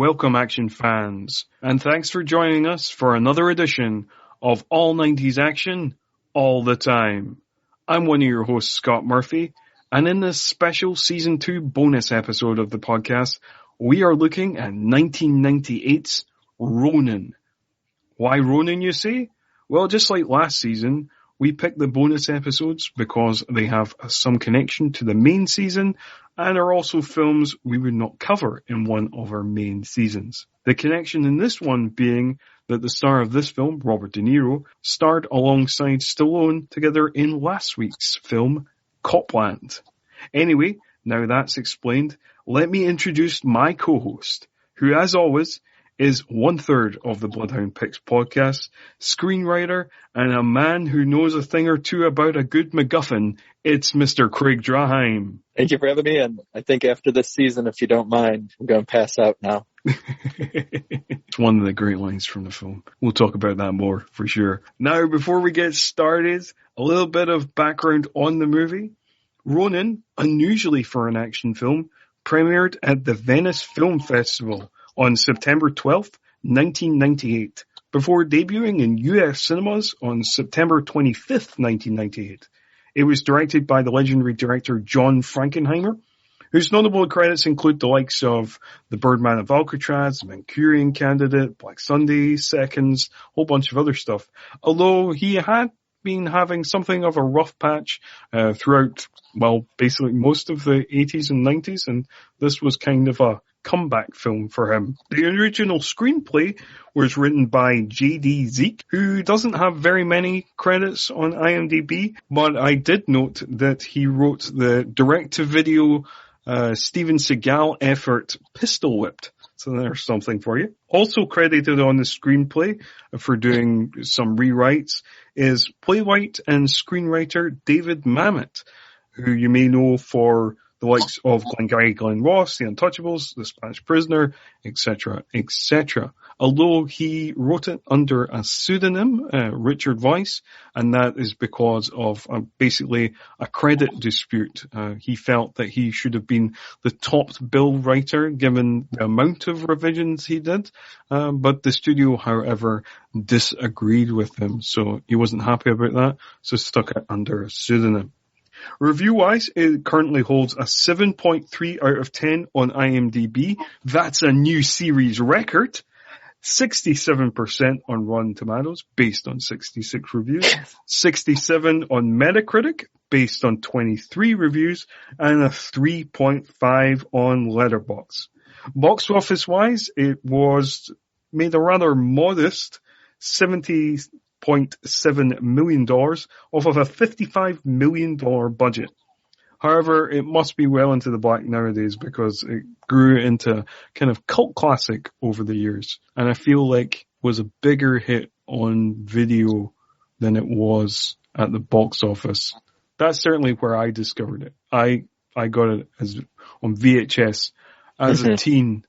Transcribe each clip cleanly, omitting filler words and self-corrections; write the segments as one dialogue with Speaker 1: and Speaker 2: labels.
Speaker 1: welcome action fans, and thanks for joining us for another edition of All 90s Action, All the Time. I'm one of your hosts, Scott Murphy, and in this special Season 2 bonus episode of the podcast, we are looking at 1998's Ronin. Why Ronin, you say? Well, just like last season, we picked the bonus episodes because they have some connection to the main season and are also films we would not cover in one of our main seasons. The connection in this one being that the star of this film, Robert De Niro, starred alongside Stallone together in last week's film, Copland. Anyway, now that's explained, let me introduce my co-host, who as always is 1/3 of the Bloodhound Picks podcast, screenwriter, and a man who knows a thing or two about a good MacGuffin. It's Mr. Craig Draheim.
Speaker 2: Thank you for having me, and I think after this season, if you don't mind, I'm going to pass out now.
Speaker 1: It's one of the great lines from the film. We'll talk about that more, for sure. Now, before we get started, a little bit of background on the movie. Ronin, unusually for an action film, premiered at the Venice Film Festival on September 12th, 1998, before debuting in US cinemas on September 25th, 1998. It was directed by the legendary director John Frankenheimer, whose notable credits include the likes of The Birdman of Alcatraz, The Manchurian Candidate, Black Sunday, Seconds, a whole bunch of other stuff. Although he had been having something of a rough patch throughout, well, basically most of the 80s and 90s, and this was kind of a comeback film for him. The original screenplay was written by J.D. Zeek, who doesn't have very many credits on IMDb, but I did note that he wrote the direct-to-video Steven Seagal effort Pistol Whipped. So there's something for you. Also credited on the screenplay for doing some rewrites is playwright and screenwriter David Mamet, who you may know for the likes of Glengarry Glen Ross, The Untouchables, The Spanish Prisoner, etc., etc. Although he wrote it under a pseudonym, Richard Weiss, and that is because of basically a credit dispute. He felt that he should have been the top bill writer given the amount of revisions he did, but the studio, however, disagreed with him, so he wasn't happy about that, so stuck it under a pseudonym. Review-wise, it currently holds a 7.3 out of 10 on IMDb. That's a new series record. 67% on Rotten Tomatoes, based on 66 reviews. 67 on Metacritic, based on 23 reviews. And a 3.5 on Letterboxd. Box office-wise, it was made a rather modest $70.7 million off of a $55 million budget. However, it must be well into the black nowadays because it grew into kind of cult classic over the years. And I feel like it was a bigger hit on video than it was at the box office. That's certainly where I discovered it. I got it on VHS as a teen,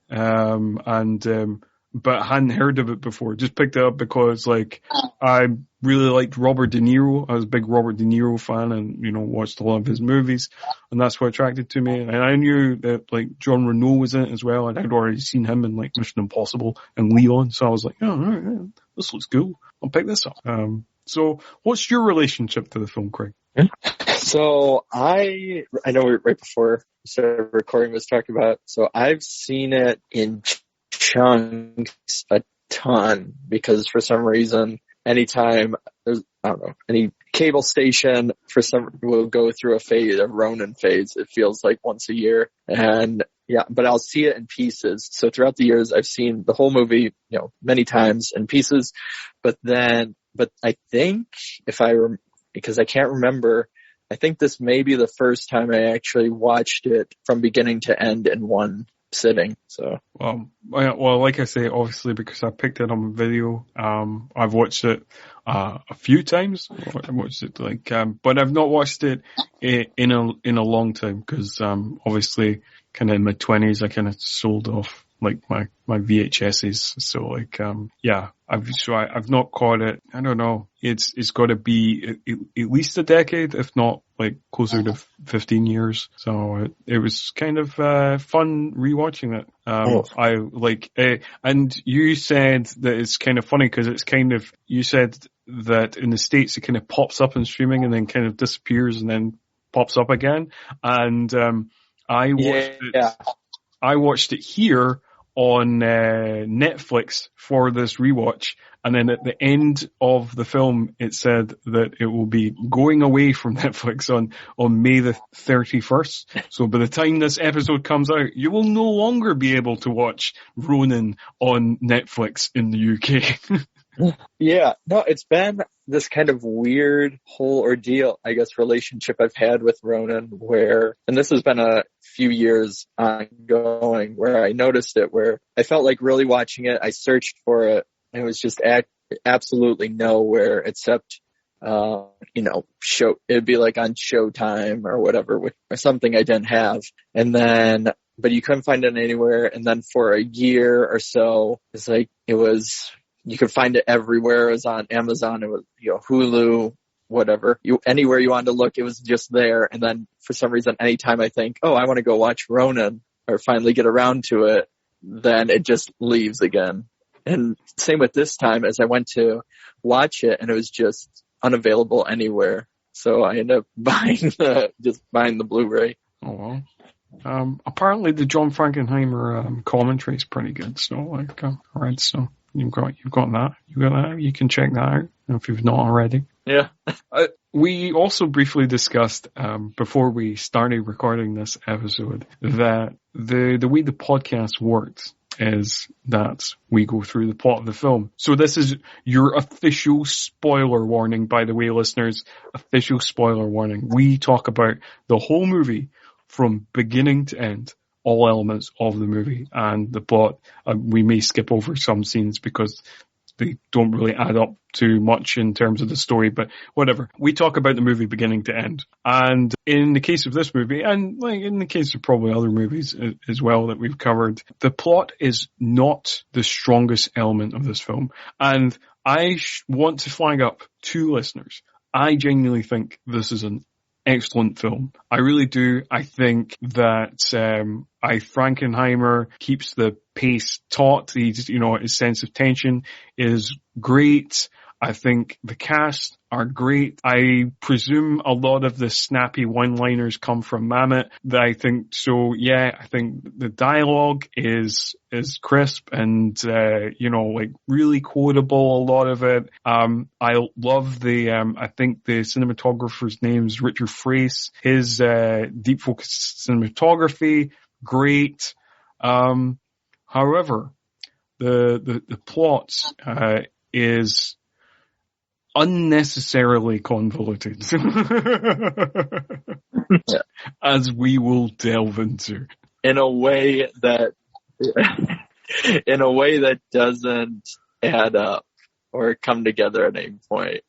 Speaker 1: but hadn't heard of it before. Just picked it up because, like, I really liked Robert De Niro. I was a big Robert De Niro fan and, watched a lot of his movies. And that's what attracted to me. And I knew that, like, John Reno was in it as well. And I'd already seen him in, like, Mission Impossible and Leon. So I was like, oh, all right, this looks cool. I'll pick this up. So what's your relationship to the film, Craig?
Speaker 2: So I know right before we started recording was talking about, so I've seen it in chunks a ton because for some reason anytime there's any cable station will go through a Ronin phase. It feels like once a year, and but I'll see it in pieces. So throughout the years I've seen the whole movie many times in pieces, but I think because I can't remember, I think this may be the first time I actually watched it from beginning to end in one sitting. So
Speaker 1: well, like I say, obviously because I picked it on video, I've watched it a few times. I watched it but I've not watched it in a long time because obviously kind of in my 20s I kind of sold off like my VHSs. So I've not caught it. I don't know. It's got to be at least a decade, if not like closer to 15 years. So it was kind of fun rewatching it. I like, and you said that it's kind of funny because it's kind of, you said that in the States it kind of pops up in streaming and then kind of disappears and then pops up again. And I watched it here on Netflix for this rewatch, and then at the end of the film it said that it will be going away from Netflix on May the 31st. So by the time this episode comes out, you will no longer be able to watch Ronin on Netflix in the UK.
Speaker 2: Yeah, no, it's been this kind of weird whole ordeal, I guess, relationship I've had with Ronin where, and this has been a few years ongoing, where I noticed it, where I felt like really watching it, I searched for it, and it was just absolutely nowhere except, it'd be like on Showtime or whatever, or something I didn't have. And then, but you couldn't find it anywhere. And then for a year or so, you could find it everywhere. It was on Amazon. It was, Hulu, whatever. Anywhere you wanted to look, it was just there. And then for some reason, anytime I think, I want to go watch Ronin or finally get around to it, then it just leaves again. And same with this time, as I went to watch it, and it was just unavailable anywhere. So I ended up buying the Blu-ray.
Speaker 1: Oh, well. Apparently the John Frankenheimer commentary is pretty good. So alright, so. You've got that. You can check that out if you've not already.
Speaker 2: Yeah.
Speaker 1: We also briefly discussed before we started recording this episode that the way the podcast works is that we go through the plot of the film. So this is your official spoiler warning, by the way, listeners. Official spoiler warning. We talk about the whole movie from beginning to end. All elements of the movie and the plot. We may skip over some scenes because they don't really add up too much in terms of the story, but whatever. We talk about the movie beginning to end. And in the case of this movie, and like in the case of probably other movies as well that we've covered, the plot is not the strongest element of this film. And I want to flag up to listeners. I genuinely think this is an excellent film. I really do. I think that Frankenheimer keeps the pace taut. His sense of tension is great. I think the cast are great. I presume a lot of the snappy one-liners come from Mamet. I think so. Yeah, I think the dialogue is crisp and really quotable. A lot of it. I love I think the cinematographer's name's Richard Frace. His deep focus cinematography, great. However, the plot is unnecessarily convoluted, as we will delve into
Speaker 2: in a way that doesn't add up or come together at any point.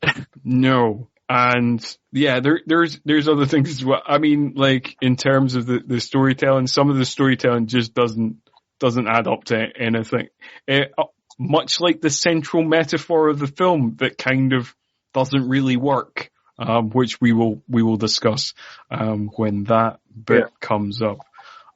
Speaker 1: No. And yeah, there's other things as well. I mean, like in terms of the storytelling, some of the storytelling just doesn't add up to anything. Much like the central metaphor of the film that kind of doesn't really work, which we will discuss when that bit comes up.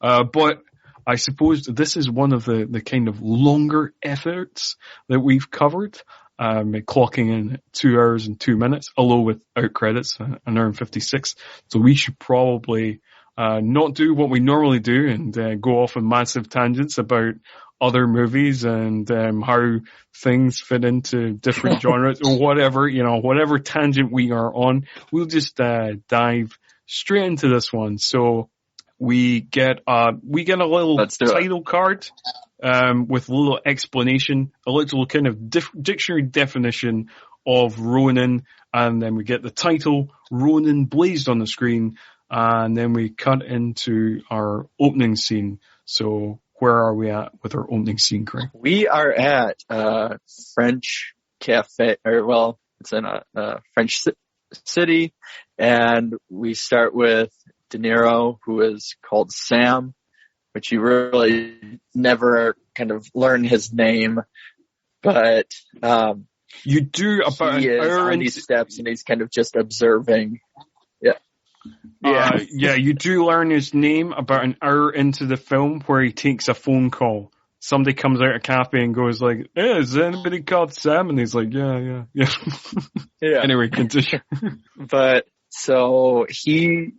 Speaker 1: But I suppose this is one of the kind of longer efforts that we've covered, clocking in 2 hours and 2 minutes, although without credits, an hour and 56. So we should probably not do what we normally do and go off on massive tangents about other movies and how things fit into different genres or whatever tangent we are on. We'll just dive straight into this one. So we get a little title card with a little explanation, a little kind of dictionary definition of Ronin, and then we get the title Ronin blazed on the screen, and then we cut into our opening scene. So where are we at with our opening scene, Craig?
Speaker 2: We are at a French cafe, it's in a French city, and we start with De Niro, who is called Sam, which you really never kind of learn his name, but
Speaker 1: you do about
Speaker 2: he
Speaker 1: an
Speaker 2: is
Speaker 1: hour
Speaker 2: on these steps, and he's kind of just observing. Yeah.
Speaker 1: Yeah, you do learn his name about an hour into the film where he takes a phone call. Somebody comes out of a cafe and goes like, "Hey, is anybody called Sam?" And he's like, yeah. Anyway, continue.
Speaker 2: But so he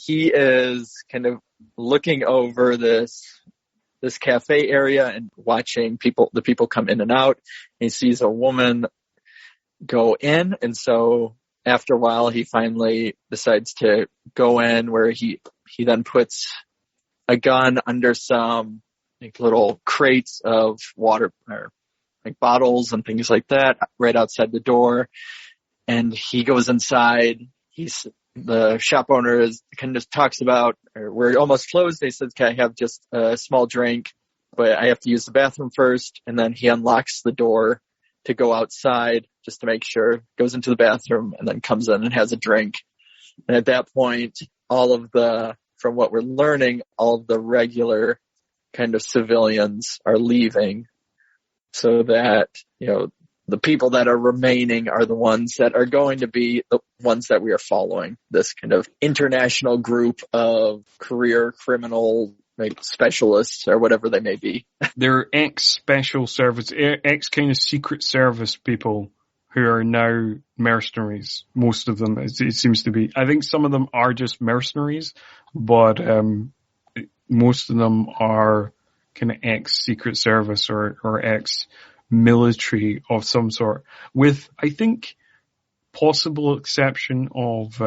Speaker 2: is kind of looking over this cafe area and watching the people come in and out. He sees a woman go in, and so after a while, he finally decides to go in, where he then puts a gun under some like little crates of water, or like bottles and things like that, right outside the door. And he goes inside. The shop owner kind of talks about, or we're almost closed. He says, "Can I have just a small drink? But I have to use the bathroom first." And then he unlocks the door to go outside just to make sure, goes into the bathroom, and then comes in and has a drink. And at that point, from what we're learning, all of the regular kind of civilians are leaving, so that, the people that are remaining are the ones that are going to be the ones that we are following, this kind of international group of career criminal specialists or whatever they may be.
Speaker 1: They're ex-special service, ex kind of secret service people who are now mercenaries. Most of them, it seems to be. I think some of them are just mercenaries, but most of them are kind of ex-secret service or ex-military of some sort, with, I think, possible exception of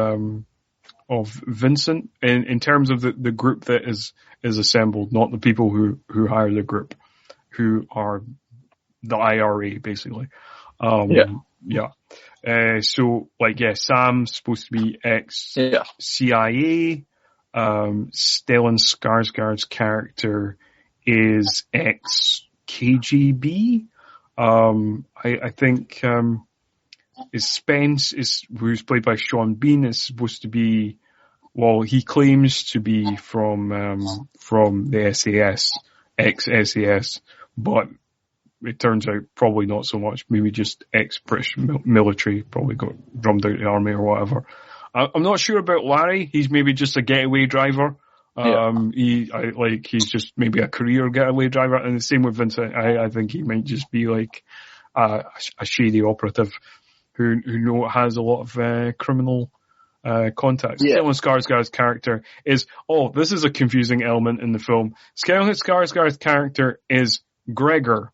Speaker 1: Vincent in terms of the group that is assembled, not the people who hire the group, who are the IRA basically. So Sam's supposed to be ex-CIA. Stellan Skarsgård's character is ex-KGB. I think Spence who's played by Sean Bean, is supposed to be, well, he claims to be from the SAS, ex-SAS, but it turns out probably not so much. Maybe just ex-British military, probably got drummed out of the army or whatever. I'm not sure about Larry. He's maybe just a getaway driver. He's just maybe a career getaway driver. And the same with Vincent. I think he might just be like a shady operative who has a lot of criminal contacts. Stellan Skarsgård's character is, this is a confusing element in the film. Stellan Skarsgård's character is Gregor,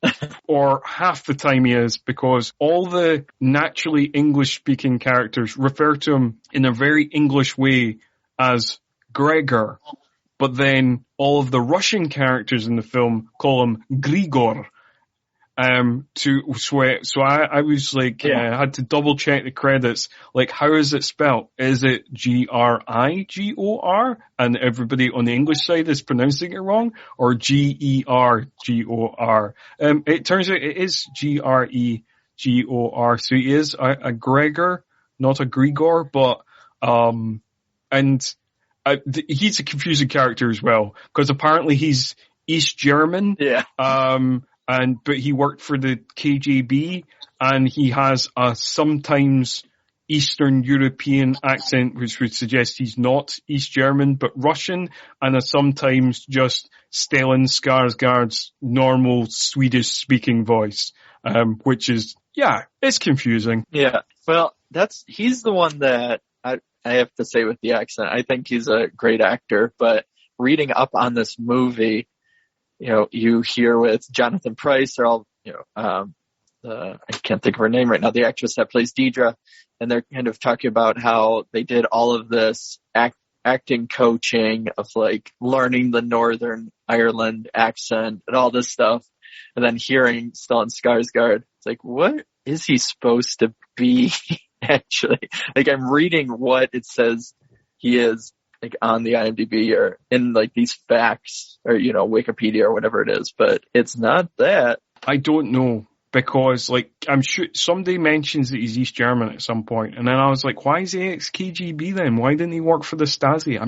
Speaker 1: or half the time he is, because all the naturally English-speaking characters refer to him in a very English way as Gregor, but then all of the Russian characters in the film call him Grigor. So I was like, I had to double check the credits. Like, how is it spelled? Is it Grigor? And everybody on the English side is pronouncing it wrong? Or Gergor? It turns out it is Gregor. So he is a Gregor, not a Grigor, but, he's a confusing character as well, because apparently he's East German. But he worked for the KGB, and he has a sometimes Eastern European accent, which would suggest he's not East German, but Russian, and a sometimes just Stellan Skarsgård's normal Swedish-speaking voice, which is, it's confusing.
Speaker 2: Yeah, well, he's the one that I have to say with the accent. I think he's a great actor, but reading up on this movie, you hear with Jonathan Pryce, they're all, I can't think of her name right now, the actress that plays Deidre, and they're kind of talking about how they did all of this acting coaching of like learning the Northern Ireland accent and all this stuff, and then hearing Stellan Skarsgård, it's like, what is he supposed to be actually? Like, I'm reading what it says he is, like on the IMDb or in like these facts or, Wikipedia or whatever it is, but it's not that.
Speaker 1: I don't know, because like, I'm sure somebody mentions that he's East German at some point, and then I was like, why is he ex-KGB then? Why didn't he work for the Stasi? I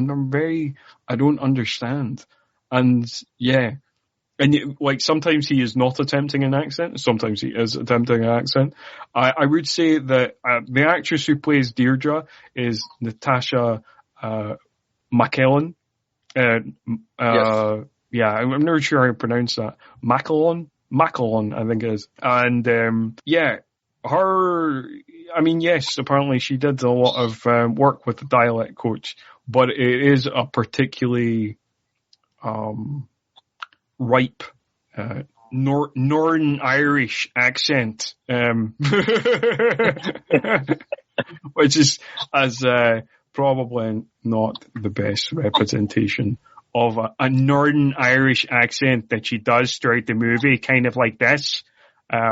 Speaker 1: don't understand. And like sometimes he is not attempting an accent, sometimes he is attempting an accent. I would say that the actress who plays Deirdre is Natasha McKellen.
Speaker 2: Yes.
Speaker 1: Yeah, I'm not sure how to pronounce that. Macklon, I think it is. And yeah, her. I mean, yes, apparently she did a lot of work with the dialect coach, but it is a particularly ripe Northern Irish accent, which is as probably not the best representation of a Northern Irish accent that she does throughout the movie, kind of like this,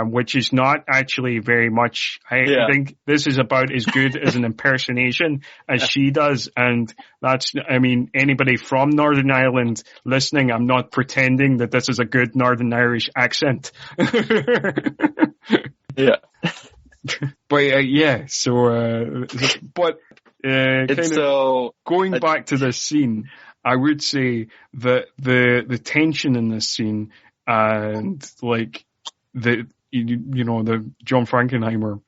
Speaker 1: which is not actually very much. I think this is about as good as an impersonation as she does, and that's, I mean, anybody from Northern Ireland listening, I'm not pretending that this is a good Northern Irish accent.
Speaker 2: Yeah.
Speaker 1: But yeah, so but kind of going back to this scene, I would say that the tension in this scene and like the John Frankenheimer,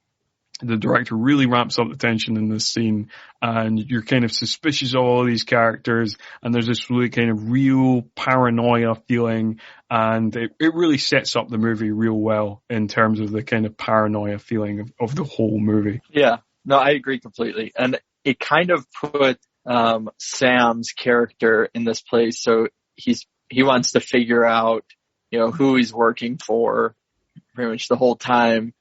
Speaker 1: the director, really ramps up the tension in this scene, and you're kind of suspicious of all these characters, and there's this really kind of real paranoia feeling, and it really sets up the movie real well in terms of the kind of paranoia feeling of the whole movie.
Speaker 2: Yeah, no, I agree completely. And it kind of put Sam's character in this place. So he wants to figure out, who he's working for pretty much the whole time,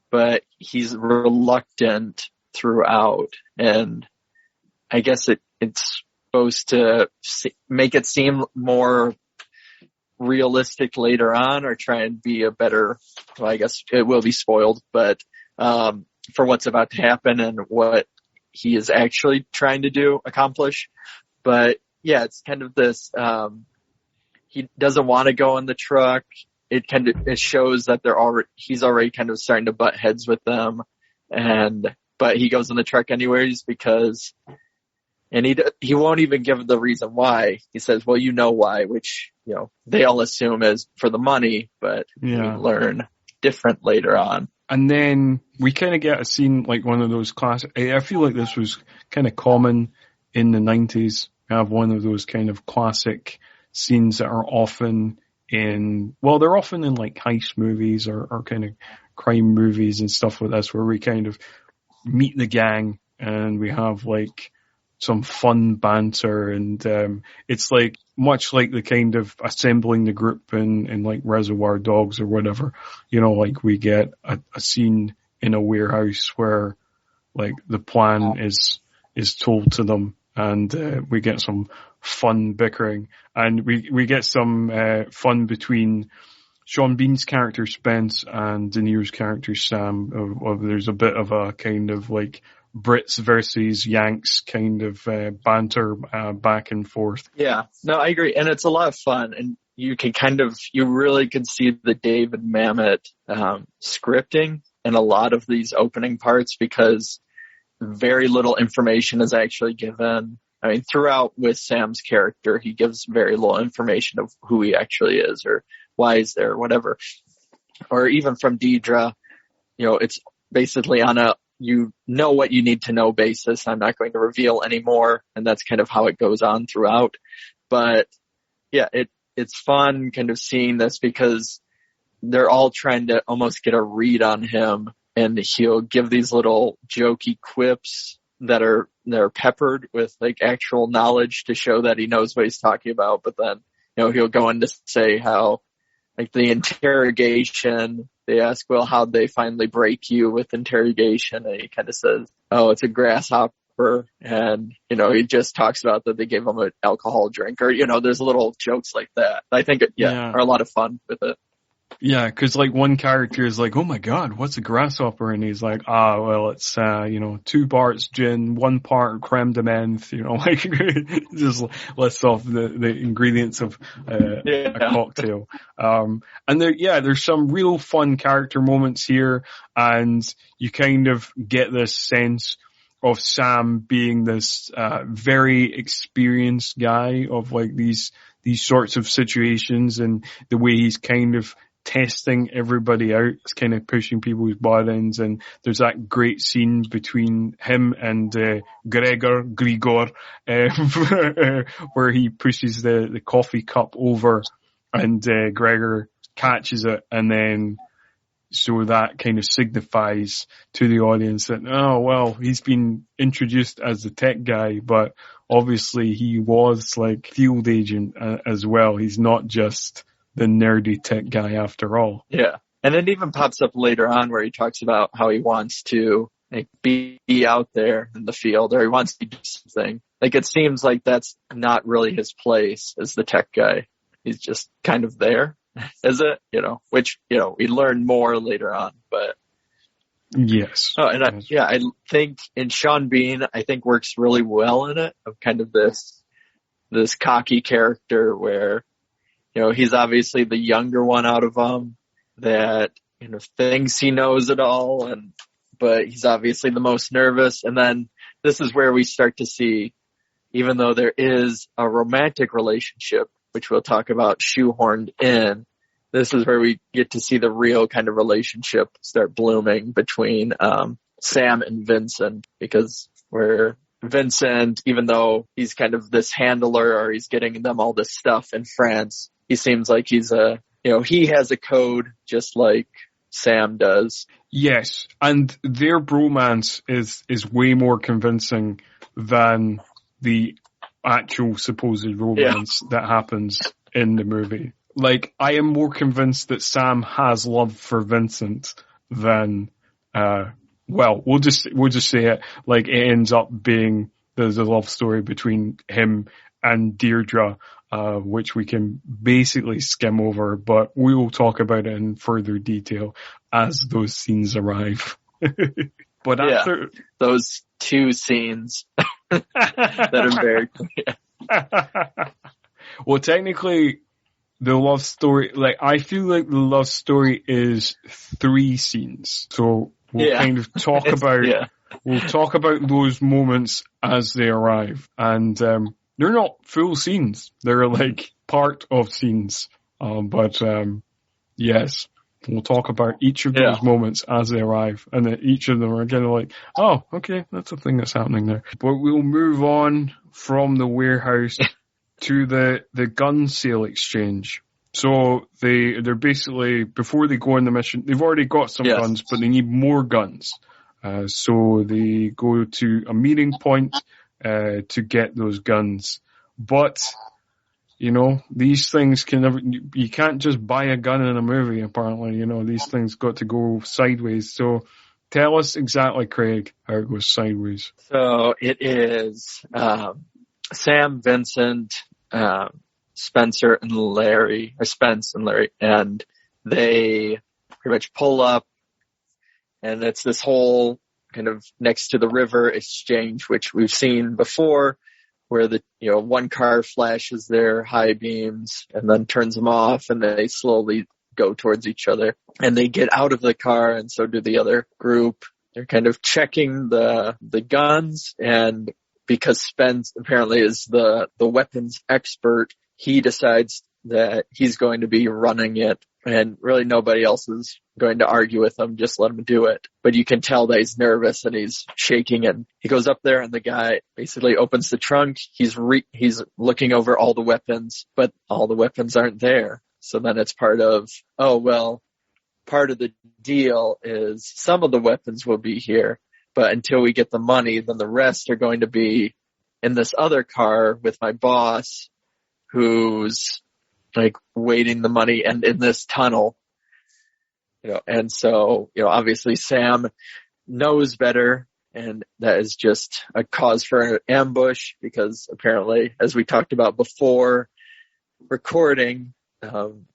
Speaker 2: but he's reluctant throughout. And I guess it's supposed to make it seem more realistic later on, or try and be a better, well, I guess it will be spoiled, but for what's about to happen and what he is actually trying to accomplish. But yeah, it's kind of this, he doesn't want to go in the truck. It shows that he's already kind of starting to butt heads with them, but he goes in the truck anyways because, and he won't even give the reason why. He says, well, you know why, which, they all assume is for the money, but we learn different later on.
Speaker 1: And then we kind of get a scene like one of those classic, I feel like this was kind of common in the 90s, have one of those kind of classic scenes that are often they're often in like heist movies or kind of crime movies and stuff like this, where we kind of meet the gang and we have like some fun banter, and it's like much like the kind of assembling the group in like Reservoir Dogs or whatever, like we get a scene in a warehouse where like the plan is told to them, and we get some fun bickering, and we get some fun between Sean Bean's character Spence and De Niro's character Sam. There's a bit of a kind of like Brits versus Yanks kind of banter back and forth.
Speaker 2: Yeah, no, I agree, and it's a lot of fun, and you really can see the David Mamet scripting in a lot of these opening parts, because very little information is actually given. I mean, throughout with Sam's character, he gives very little information of who he actually is or why he's there or whatever. Or even from Deidre, it's basically on a what you need to know basis. I'm not going to reveal anymore. And that's kind of how it goes on throughout. But yeah, it's fun kind of seeing this, because they're all trying to almost get a read on him, and he'll give these little jokey quips that they're peppered with like actual knowledge to show that he knows what he's talking about. But then, he'll go in to say how like the interrogation, they ask, well, how'd they finally break you with interrogation? And he kind of says, oh, it's a grasshopper. And, he just talks about that they gave him an alcohol drink, or, there's little jokes like that. I think are a lot of fun with it.
Speaker 1: Yeah, because like one character is like, oh my God, what's a grasshopper? And he's like, well, it's, 2 parts gin, 1 part creme de menthe, like just lists off the ingredients of a cocktail. And there's some real fun character moments here, and you kind of get this sense of Sam being this very experienced guy of like these sorts of situations, and the way he's kind of testing everybody out. It's kind of pushing people's buttons, and there's that great scene between him and Grigor, where he pushes the coffee cup over, and Gregor catches it, and then so that kind of signifies to the audience that, oh, well, he's been introduced as the tech guy, but obviously he was like field agent as well. He's not just the nerdy tech guy after all.
Speaker 2: Yeah. And it even pops up later on where he talks about how he wants to like be out there in the field, or he wants to do something. Like, it seems like that's not really his place as the tech guy. He's just kind of there. Is it? Which, we learn more later on, but.
Speaker 1: Yes.
Speaker 2: Oh, and I think in Sean Bean, I think works really well in it, of kind of this cocky character where, he's obviously the younger one out of them that, thinks he knows it all, but he's obviously the most nervous. And then this is where we start to see, even though there is a romantic relationship, which we'll talk about shoehorned in, this is where we get to see the real kind of relationship start blooming between Sam and Vincent, because where Vincent, even though he's kind of this handler, or he's getting them all this stuff in France, he seems like he's he has a code just like Sam does.
Speaker 1: Yes, and their bromance is way more convincing than the actual supposed romance that happens in the movie. Like, I am more convinced that Sam has love for Vincent than, we'll just say it, like, it ends up being the love story between him and Deirdre, which we can basically skim over, but we will talk about it in further detail as those scenes arrive. But after
Speaker 2: those two scenes that are very clear.
Speaker 1: Well, technically, the love story, like, I feel like the love story is 3 scenes. So we'll kind of talk about, we'll talk about those moments as they arrive. And, they're not full scenes. They're like part of scenes. Yes, we'll talk about each of those moments as they arrive. And then each of them are kind of like, oh, okay, that's a thing that's happening there. But we'll move on from the warehouse to the gun sale exchange. So they're basically, before they go on the mission, they've already got some guns, but they need more guns. So they go to a meeting point to get those guns. But, these things you can't just buy a gun in a movie, apparently. These things got to go sideways. So tell us exactly, Craig, how it goes sideways.
Speaker 2: So it is Sam, Vincent, Spence and Larry, and they pretty much pull up, and it's this whole kind of next to the river exchange, which we've seen before, where the one car flashes their high beams and then turns them off, and they slowly go towards each other, and they get out of the car, and so do the other group. They're kind of checking the guns, and because Spence apparently is the weapons expert, he decides that he's going to be running it, and really nobody else is going to argue with him. Just let him do it. But you can tell that he's nervous and he's shaking, and he goes up there, and the guy basically opens the trunk. He's looking over all the weapons, but all the weapons aren't there. So then it's part of the deal is some of the weapons will be here, but until we get the money, then the rest are going to be in this other car with my boss, who's like waiting the money, and in this tunnel, and so, obviously Sam knows better, and that is just a cause for an ambush, because apparently, as we talked about before recording,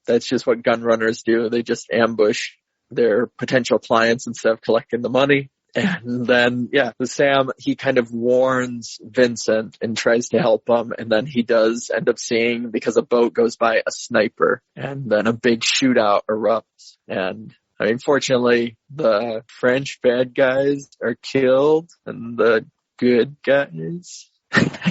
Speaker 2: that's just what gun runners do. They just ambush their potential clients instead of collecting the money. And then, Sam, he kind of warns Vincent and tries to help him. And then he does end up seeing, because a boat goes by, a sniper. And then a big shootout erupts. And, fortunately, the French bad guys are killed and the good guys,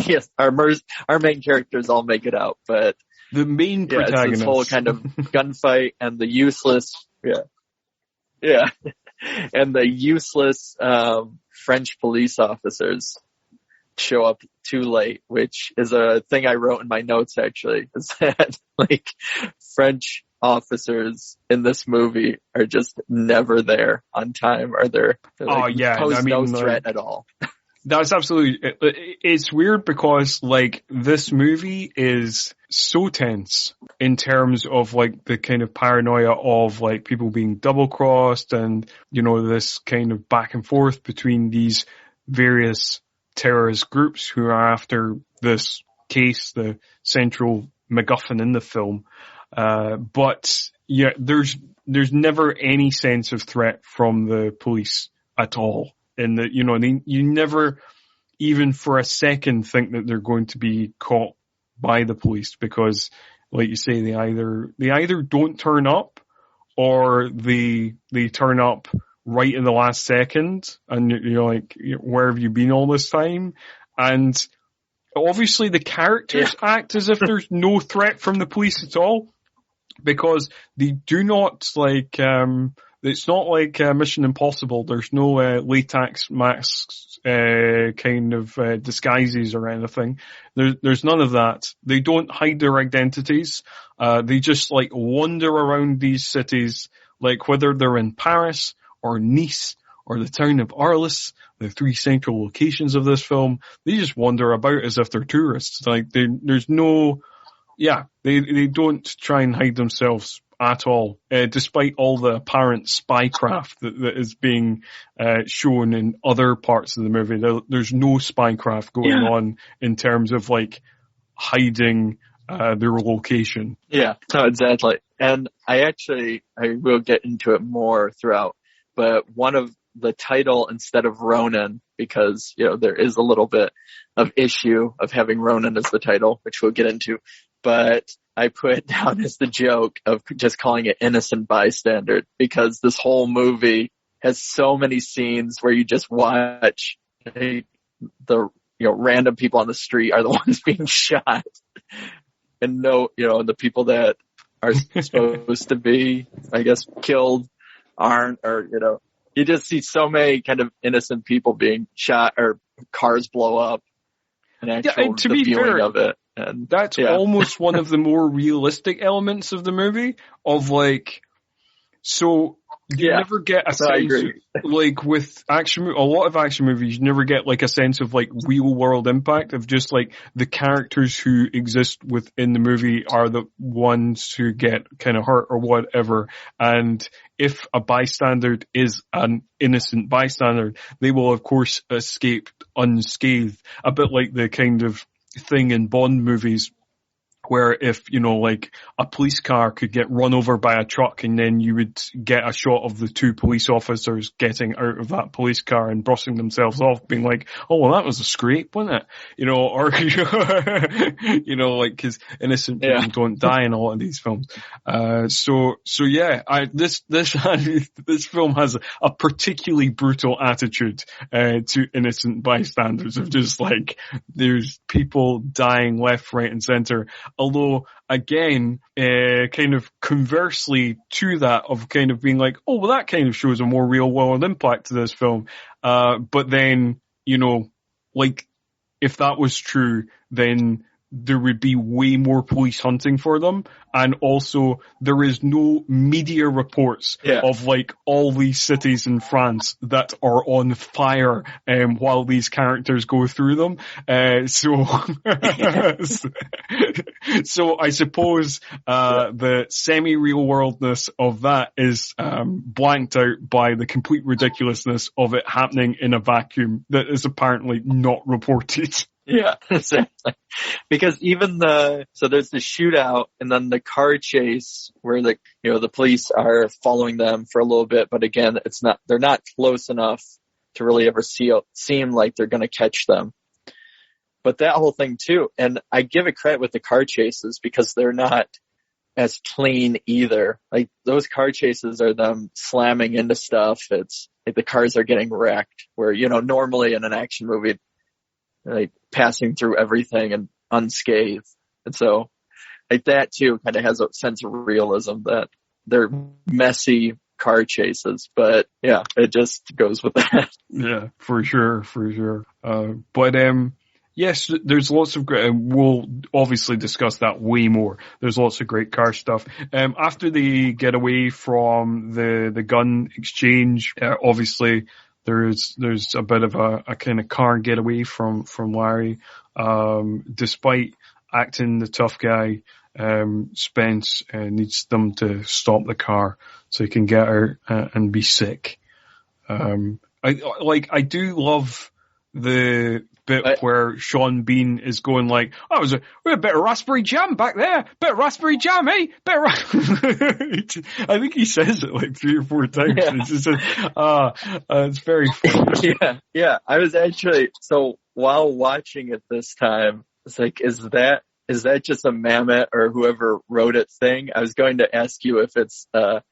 Speaker 2: yes, our main characters all make it out. But
Speaker 1: the main
Speaker 2: It's
Speaker 1: protagonist.
Speaker 2: this whole kind of gunfight and the useless, and the useless French police officers show up too late, which is a thing I wrote in my notes actually, is that like French officers in this movie are just never there on time, or they're like, pose no threat at all.
Speaker 1: That's absolutely, it's weird because like this movie is so tense in terms of like the kind of paranoia of like people being double crossed and, you know, this kind of back and forth between these various terrorist groups who are after this case, the central MacGuffin in the film. But yeah, there's never any sense of threat from the police at all. And that, you know, you never even for a second think that they're going to be caught by the police because, like you say, they either don't turn up or they turn up right in the last second, and you're like, where have you been all this time? And obviously the characters act as if there's no threat from the police at all, because they do not like, it's not like Mission Impossible. There's no latex masks, kind of disguises or anything. There's none of that. They don't hide their identities. They just like wander around these cities, like whether they're in Paris or Nice or the town of Arles, the three central locations of this film. They just wander about as if they're tourists. Like there's no, they don't try and hide themselves at all, despite all the apparent spycraft that is being shown in other parts of the movie. There's no spycraft going on in terms of like hiding their location.
Speaker 2: Yeah, no, exactly. And I will get into it more throughout, but one of the title instead of Ronin, because, you know, there is a little bit of issue of having Ronin as the title, which we'll get into, but I put down as the joke of just calling it Innocent Bystander, because this whole movie has so many scenes where you just watch the random people on the street are the ones being shot, and the people that are supposed to be, I guess, killed aren't, or, you just see so many kind of innocent people being shot or cars blow up, and
Speaker 1: and to be fair,
Speaker 2: of it. And
Speaker 1: that's almost one of the more realistic elements of the movie, of like, so you never get a sense, like with a lot of action movies, you never get like a sense of like real world impact of just like the characters who exist within the movie are the ones who get kind of hurt or whatever. And if a bystander is an innocent bystander, they will of course escape unscathed. A bit like the kind of thing in Bond movies where if, like a police car could get run over by a truck and then you would get a shot of the two police officers getting out of that police car and brushing themselves off, being like, oh, well, that was a scrape, wasn't it? Or, like, cause innocent people don't die in a lot of these films. This film has a particularly brutal attitude, to innocent bystanders of just like, there's people dying left, right and center. Although, again, kind of conversely to that of kind of being like, oh, well, that kind of shows a more real world impact to this film. But then, like, if that was true, then there would be way more police hunting for them. And also, there is no media reports of like all these cities in France that are on fire while these characters go through them. So I suppose the semi-real worldness of that is blanked out by the complete ridiculousness of it happening in a vacuum that is apparently not reported.
Speaker 2: Yeah, exactly. Because even so there's the shootout and then the car chase where the police are following them for a little bit, but again, they're not close enough to really ever seem like they're going to catch them. But that whole thing too, and I give it credit with the car chases because they're not as clean either. Like those car chases are them slamming into stuff. It's like the cars are getting wrecked where, normally in an action movie, like passing through everything and unscathed. And so like that too kind of has a sense of realism that they're messy car chases, but yeah, it just goes with that.
Speaker 1: Yeah, for sure. But yes, there's lots of great, we'll obviously discuss that way more. There's lots of great car stuff. After they get away from the gun exchange, obviously there's a bit of a kind of car getaway from Larry. Despite acting the tough guy, Spence needs them to stop the car so he can get out and be sick. I do love the bit where Sean Bean is going like, "Oh, there's a bit of raspberry jam back there. Bit of raspberry jam, eh? I think he says it like 3 or 4 times. Yeah. It's very funny.
Speaker 2: Yeah. I was actually, so while watching it this time, it's like, is that just a Mamet or whoever wrote it thing? I was going to ask you if it's,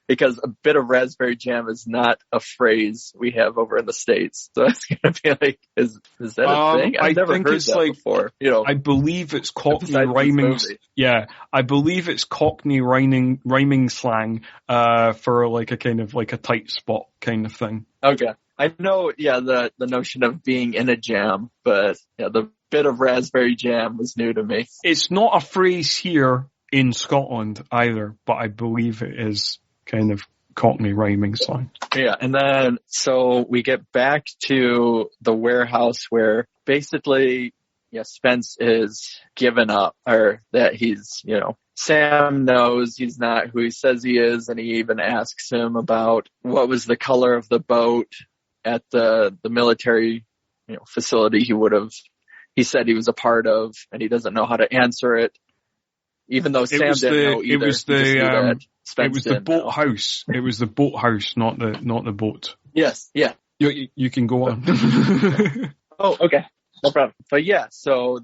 Speaker 2: because a bit of raspberry jam is not a phrase we have over in the States. So it's going to be like, is that a thing? I've never heard that before. You know,
Speaker 1: I believe it's Cockney rhyming. Yeah, I believe it's Cockney rhyming slang, for like a kind of like a tight spot kind of thing.
Speaker 2: Okay. I know, the notion of being in a jam, but the bit of raspberry jam was new to me.
Speaker 1: It's not a phrase here in Scotland either, but I believe it is kind of Cockney rhyming slang.
Speaker 2: Yeah, and then so we get back to the warehouse where basically, Spence is given up, or that he's, Sam knows he's not who he says he is, and he even asks him about what was the color of the boat at the military, facility he said he was a part of, and he doesn't know how to answer it, even though Sam didn't know either.
Speaker 1: It was the boathouse. It was the boathouse, not the boat.
Speaker 2: Yes, yeah.
Speaker 1: You can go on.
Speaker 2: Oh, okay, no problem. But yeah, so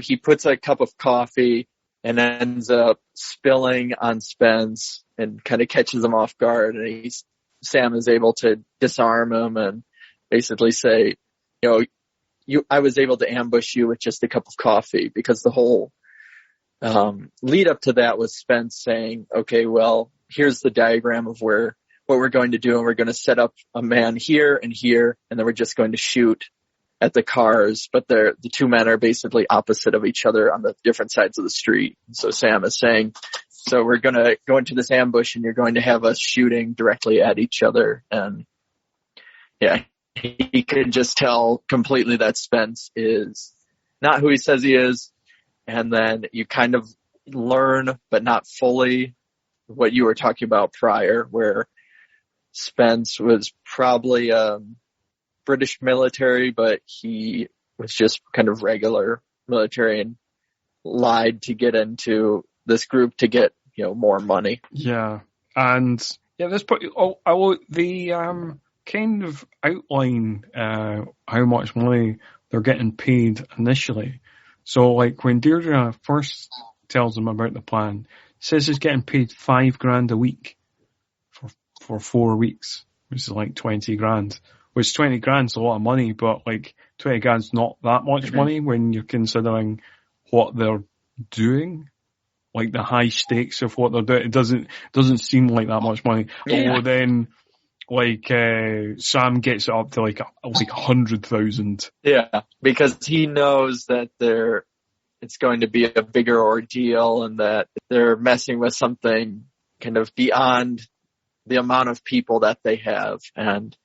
Speaker 2: he puts a cup of coffee and ends up spilling on Spence and kind of catches him off guard, and Sam is able to disarm him and basically say, I was able to ambush you with just a cup of coffee, because the whole lead up to that was Spence saying, okay, well, here's the diagram of what we're going to do, and we're going to set up a man here, and then we're just going to shoot at the cars, but the 2 men are basically opposite of each other on the different sides of the street. So Sam is saying, so we're going to go into this ambush, and you're going to have us shooting directly at each other. And yeah, he could just tell completely that Spence is not who he says he is. And then you kind of learn, but not fully, what you were talking about prior, where Spence was probably British military, but he was just kind of regular military and lied to get into this group to get, more money.
Speaker 1: Yeah. And this the kind of outline how much money they're getting paid initially. So like when Deirdre first tells him about the plan, says he's getting paid $5,000 a week for 4 weeks, which is like 20 grand. Which 20 grand's a lot of money, but like 20 grand's not that much money when you're considering what they're doing. Like the high stakes of what they're doing. It doesn't seem like that much money. Yeah. Although then like Sam gets it up to like 100,000.
Speaker 2: Yeah, because he knows that it's going to be a bigger ordeal, and that they're messing with something kind of beyond the amount of people that they have and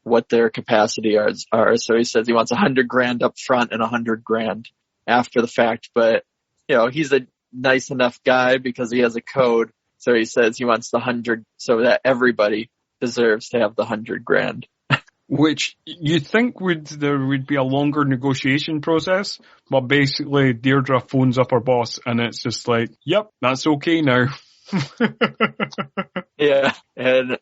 Speaker 2: what their capacity are. So he says he wants 100 grand up front and 100 grand after the fact, but he's a nice enough guy because he has a code. So he says he wants the 100 so that everybody deserves to have the 100 grand.
Speaker 1: Which you think there would be a longer negotiation process, but basically Deirdre phones up her boss and it's just like, yep, that's okay now.
Speaker 2: Yeah. And,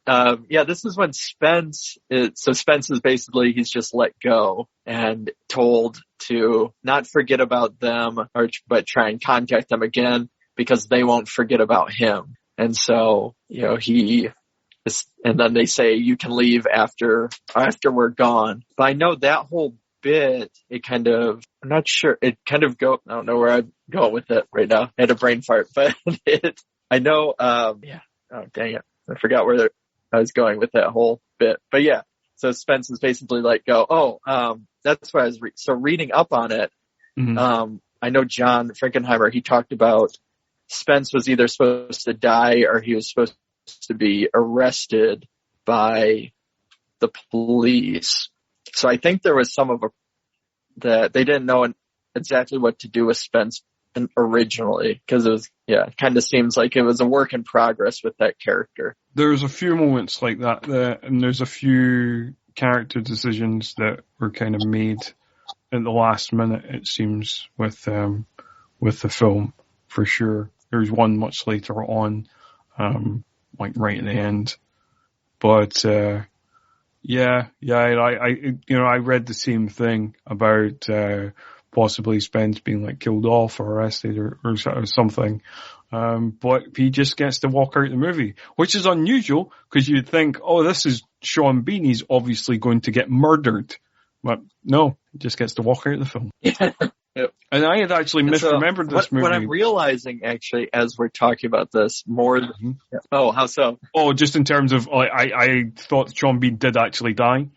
Speaker 2: this is when Spence is basically, he's just let go and told to not forget about them, but try and contact them again because they won't forget about him. And so, and then they say, you can leave after we're gone. But I know that whole bit, I'm not sure, I don't know where I'm going with it right now. I had a brain fart, but I know, oh dang it. I forgot where I was going with that whole bit. But yeah, so Spence is basically like, that's why I was reading up on it.
Speaker 1: Mm-hmm.
Speaker 2: I know John Frankenheimer, he talked about Spence was either supposed to die or he was supposed to be arrested by the police. So I think there was that they didn't know exactly what to do with Spence originally, because it was, kind of seems like it was a work in progress with that character.
Speaker 1: There's a few moments like that, and there's a few character decisions that were kind of made at the last minute, it seems, with the film, for sure. There's one much later on, like right at the end. But, I read the same thing about, possibly Spence being like killed off or arrested or something. But he just gets to walk out the movie, which is unusual because you'd think, oh, this is Sean Bean. He's obviously going to get murdered. But no, he just gets to walk out of the film.
Speaker 2: Yep.
Speaker 1: And I had actually misremembered this movie.
Speaker 2: What I'm realizing, actually, as we're talking about this more...
Speaker 1: Mm-hmm.
Speaker 2: Oh, how so?
Speaker 1: Oh, just in terms of, I thought Sean Bean did actually die.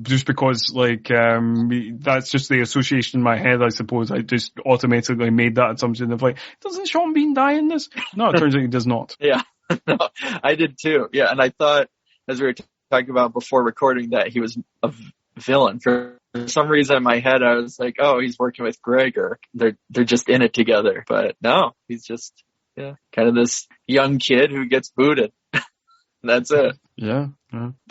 Speaker 1: Just because, that's just the association in my head, I suppose. I just automatically made that assumption of, doesn't Sean Bean die in this? No, it turns out he does not.
Speaker 2: Yeah, no, I did too. Yeah, and I thought, as we were talking about before recording, that he was a villain. For some reason in my head, I was like, oh, he's working with Greg, or they're just in it together. But no, he's just, kind of this young kid who gets booted. That's it.
Speaker 1: Yeah.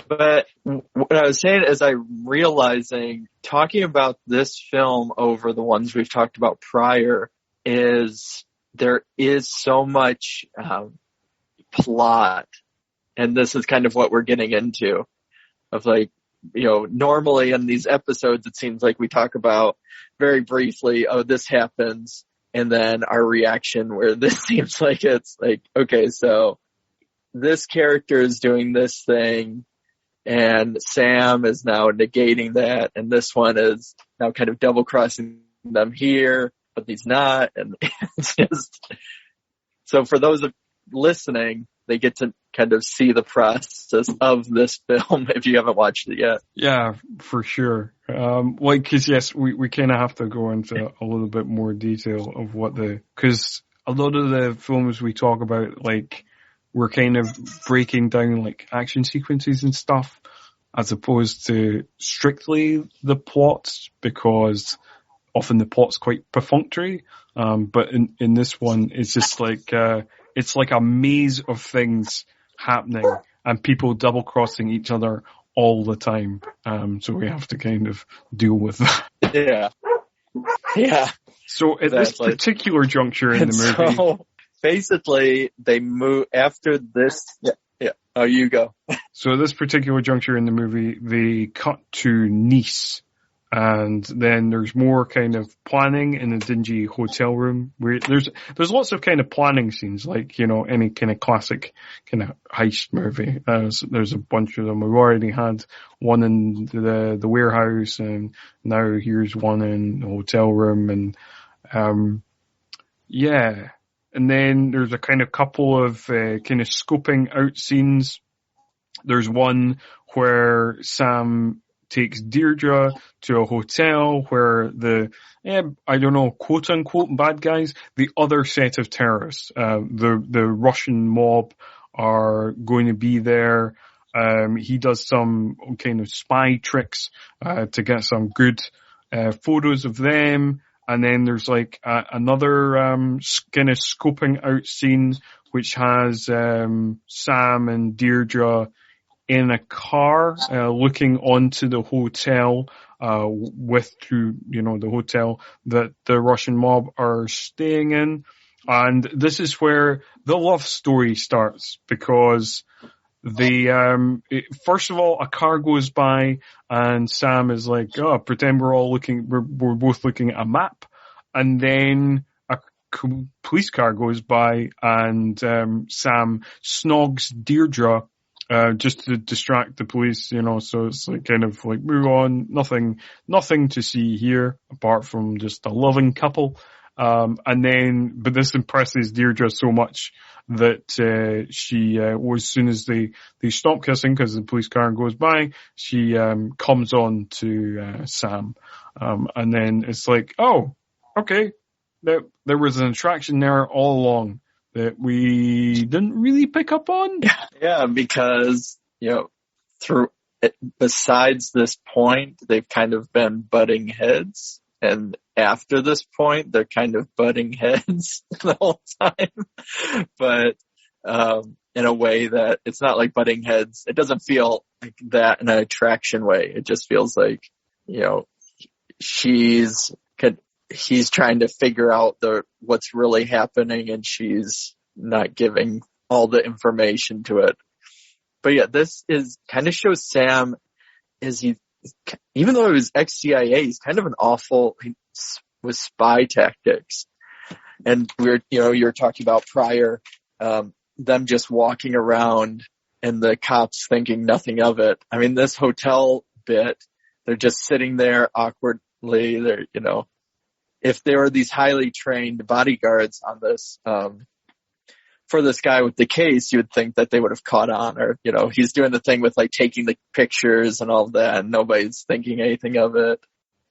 Speaker 2: But what I was saying is I'm realizing, talking about this film over the ones we've talked about prior, is there is so much plot. And this is kind of what we're getting into, of normally in these episodes, it seems like we talk about very briefly, oh, this happens. And then our reaction, where this seems like it's like, okay, so this character is doing this thing and Sam is now negating that. And this one is now kind of double crossing them here, but he's not. And it's just, so for those of listening, they get to kind of see the process of this film if you haven't watched it yet.
Speaker 1: Yeah, for sure. Cause yes, we kind of have to go into a little bit more detail of cause a lot of the films we talk about, we're kind of breaking down action sequences and stuff as opposed to strictly the plots, because often the plot's quite perfunctory. But in this one, it's just it's like a maze of things happening and people double crossing each other all the time. So we have to kind of deal with that.
Speaker 2: Yeah. Yeah.
Speaker 1: So at this particular juncture in the movie,
Speaker 2: so basically they move after this. Yeah. Oh, you go.
Speaker 1: So at this particular juncture in the movie, they cut to Nice. And then there's more kind of planning in a dingy hotel room where there's lots of kind of planning scenes, any kind of classic kind of heist movie. There's a bunch of them. We've already had one in the warehouse, and now here's one in the hotel room, and and then there's a kind of couple of kind of scoping out scenes. There's one where Sam takes Deirdre to a hotel where the, quote unquote bad guys, the other set of terrorists, the Russian mob are going to be there. He does some kind of spy tricks, to get some good, photos of them. And then there's another, kind of scoping out scene, which has, Sam and Deirdre in a car, looking onto the hotel, the hotel that the Russian mob are staying in. And this is where the love story starts, because first of all, a car goes by and Sam is like, oh, pretend we're both looking at a map. And then a police car goes by and, Sam snogs Deirdre just to distract the police, so it's like kind of like move on, nothing to see here apart from just a loving couple. But this impresses Deirdre so much that she, as soon as they stop kissing because the police car goes by, she comes on to Sam. And then it's like, oh, okay, there was an attraction there all along that we didn't really pick up on.
Speaker 2: Yeah, because, besides this point, they've kind of been butting heads. And after this point, they're kind of butting heads the whole time. But in a way that it's not like butting heads. It doesn't feel like that in an attraction way. It just feels like, he's trying to figure out what's really happening, and she's not giving all the information to it. But yeah, this is kind of shows Sam even though he was ex-CIA, he's kind of an awful with spy tactics. And you were talking about prior, them just walking around and the cops thinking nothing of it. I mean, this hotel bit, they're just sitting there awkwardly. They're, if there were these highly trained bodyguards on this, for this guy with the case, you would think that they would have caught on, or, he's doing the thing with like taking the pictures and all that, and nobody's thinking anything of it.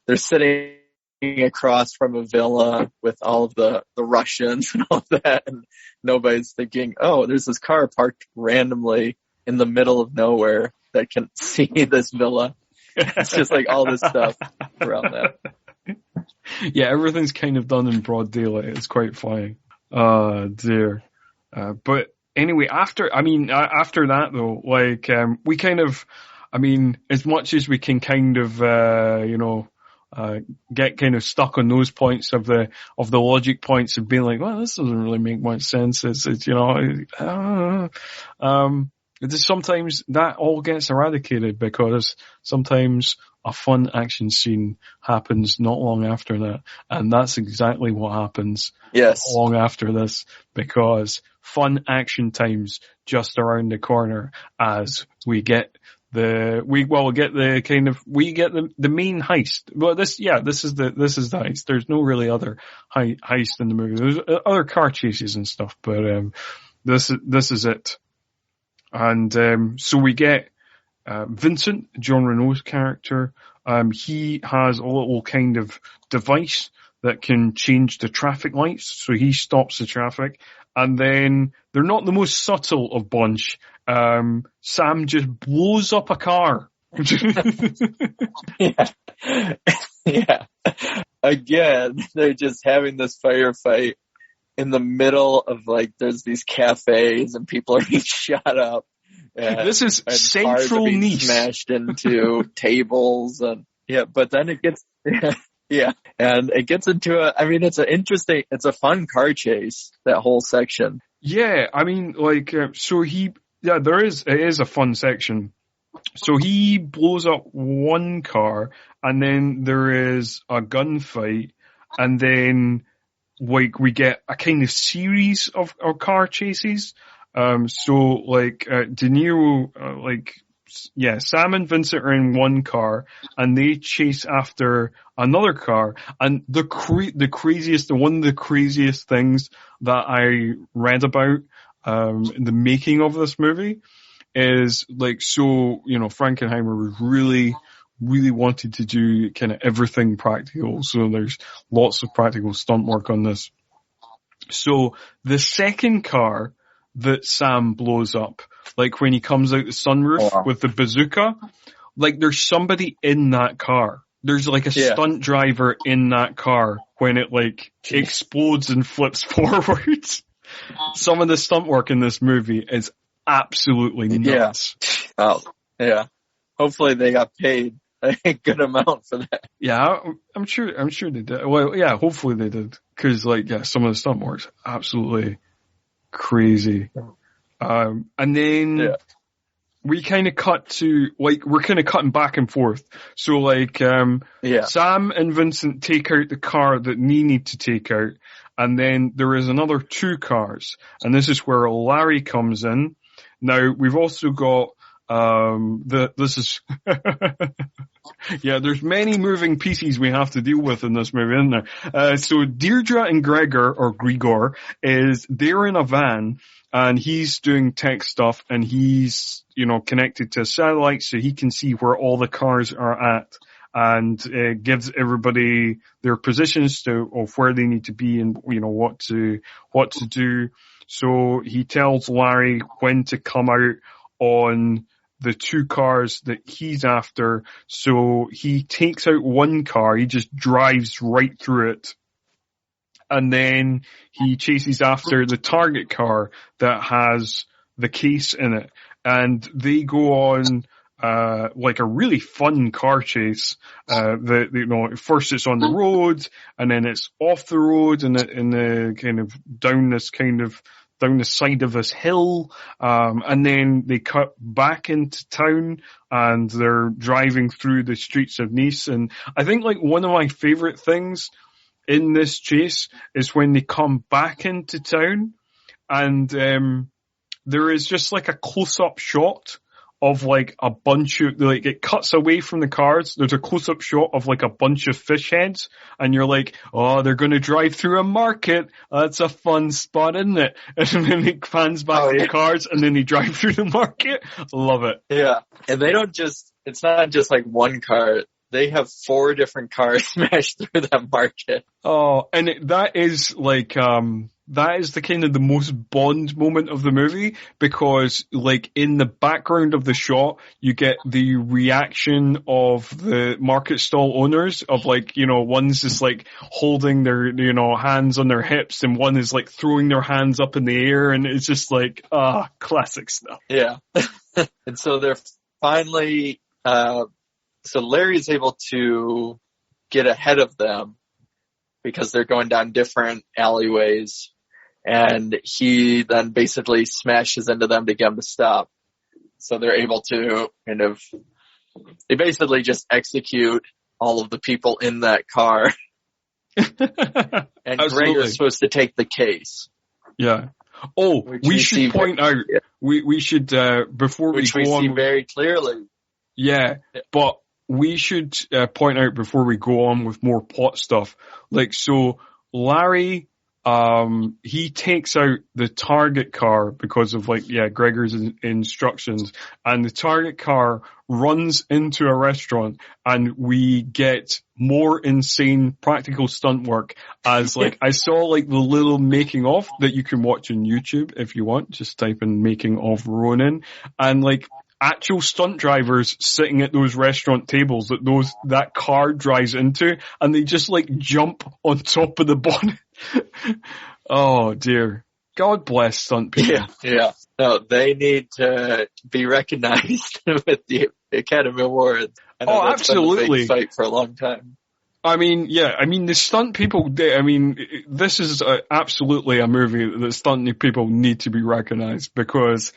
Speaker 2: They're sitting across from a villa with all of the Russians and all of that, and nobody's thinking, oh, there's this car parked randomly in the middle of nowhere that can see this villa. It's just like all this stuff around that.
Speaker 1: Yeah, everything's kind of done in broad daylight. It's quite funny. Oh, dear. But anyway, after that though, like, we kind of, as much as we can kind of, get kind of stuck on those points of the logic points of being like, well, this doesn't really make much sense. It's sometimes that all gets eradicated because sometimes a fun action scene happens not long after that. And that's exactly what happens.
Speaker 2: Yes.
Speaker 1: Long after this, because fun action time's just around the corner as we get the main heist. Well, this is the heist. There's no really other heist in the movie. There's other car chases and stuff, but, this is it. And, so we get, Vincent, John Reno's character. He has a little kind of device that can change the traffic lights. So he stops the traffic. And then they're not the most subtle of bunch. Sam just blows up a car.
Speaker 2: Yeah. Yeah. Again, they're just having this firefight in the middle of, like, there's these cafes and people are being shot up.
Speaker 1: This is central Nice.
Speaker 2: Smashed into tables but then it gets, and it gets into it's a fun car chase, that whole section.
Speaker 1: Yeah, it is a fun section. So he blows up one car, and then there is a gunfight, and then, like, we get a kind of series of car chases. De Niro, Sam and Vincent are in one car, and they chase after another car. And one of the craziest things that I read about, in the making of this movie is, Frankenheimer was really, really wanted to do kind of everything practical. So there's lots of practical stunt work on this. So the second car that Sam blows up, like when he comes out the sunroof with the bazooka, like there's somebody in that car. There's like a stunt driver in that car when it explodes and flips forwards. Some of the stunt work in this movie is absolutely nuts.
Speaker 2: Yeah. Oh, yeah. Hopefully they got paid a good amount for that.
Speaker 1: Yeah, I'm sure they did. Well, yeah, hopefully they did. Cause some of the stunt work's absolutely crazy. And then we kind of cut to, we're kind of cutting back and forth. So Sam and Vincent take out the car that they need to take out. And then there is another two cars. And this is where Larry comes in. Now, we've also got, this is, yeah, there's many moving pieces we have to deal with in this movie, isn't there? So Deirdre and Gregor, they're in a van, and he's doing tech stuff, and he's, connected to a satellite so he can see where all the cars are at, and gives everybody their positions of where they need to be and, what to do. So he tells Larry when to come out on the two cars that he's after. So he takes out one car, he just drives right through it. And then he chases after the target car that has the case in it. And they go on, like a really fun car chase. First it's on the road, and then it's off the road, and the kind of down the side of this hill, and then they cut back into town, and they're driving through the streets of Nice. And I think like one of my favorite things in this chase is when they come back into town, and there is just like a close-up shot of like a bunch of, like, it cuts away from the cars. There's a close-up shot of like a bunch of fish heads, and you're like, oh, they're going to drive through a market. That's a fun spot, isn't it? And then it pans back to the cars, and then they drive through the market. Love it.
Speaker 2: Yeah. And they don't it's not just like one car. They have 4 different cars smashed through that market.
Speaker 1: Oh, and that is like, that is the kind of the most Bond moment of the movie, because like in the background of the shot, you get the reaction of the market stall owners of like, one's just like holding their, hands on their hips, and one is like throwing their hands up in the air, and it's just like, classic stuff.
Speaker 2: Yeah. And so they're finally, so Larry's able to get ahead of them because they're going down different alleyways, and he then basically smashes into them to get them to stop. So they're able to they basically just execute all of the people in that car. And Gregor's supposed to take the case.
Speaker 1: Yeah. Oh, we should point out, we should, before we go on.
Speaker 2: Which we see very clearly.
Speaker 1: Yeah, but we should point out before we go on with more plot stuff. Like, so Larry, he takes out the target car because of Gregor's instructions, and the target car runs into a restaurant, and we get more insane practical stunt work as I saw the little making of that you can watch on YouTube if you want. Just type in making of Ronin, and actual stunt drivers sitting at those restaurant tables that car drives into, and they just jump on top of the bonnet. Oh dear. God bless stunt people.
Speaker 2: Yeah. No, they need to be recognized with the Academy Awards.
Speaker 1: Oh, absolutely.
Speaker 2: Been a big fight for a long time.
Speaker 1: I mean, the stunt people, this is absolutely a movie that stunt people need to be recognized, because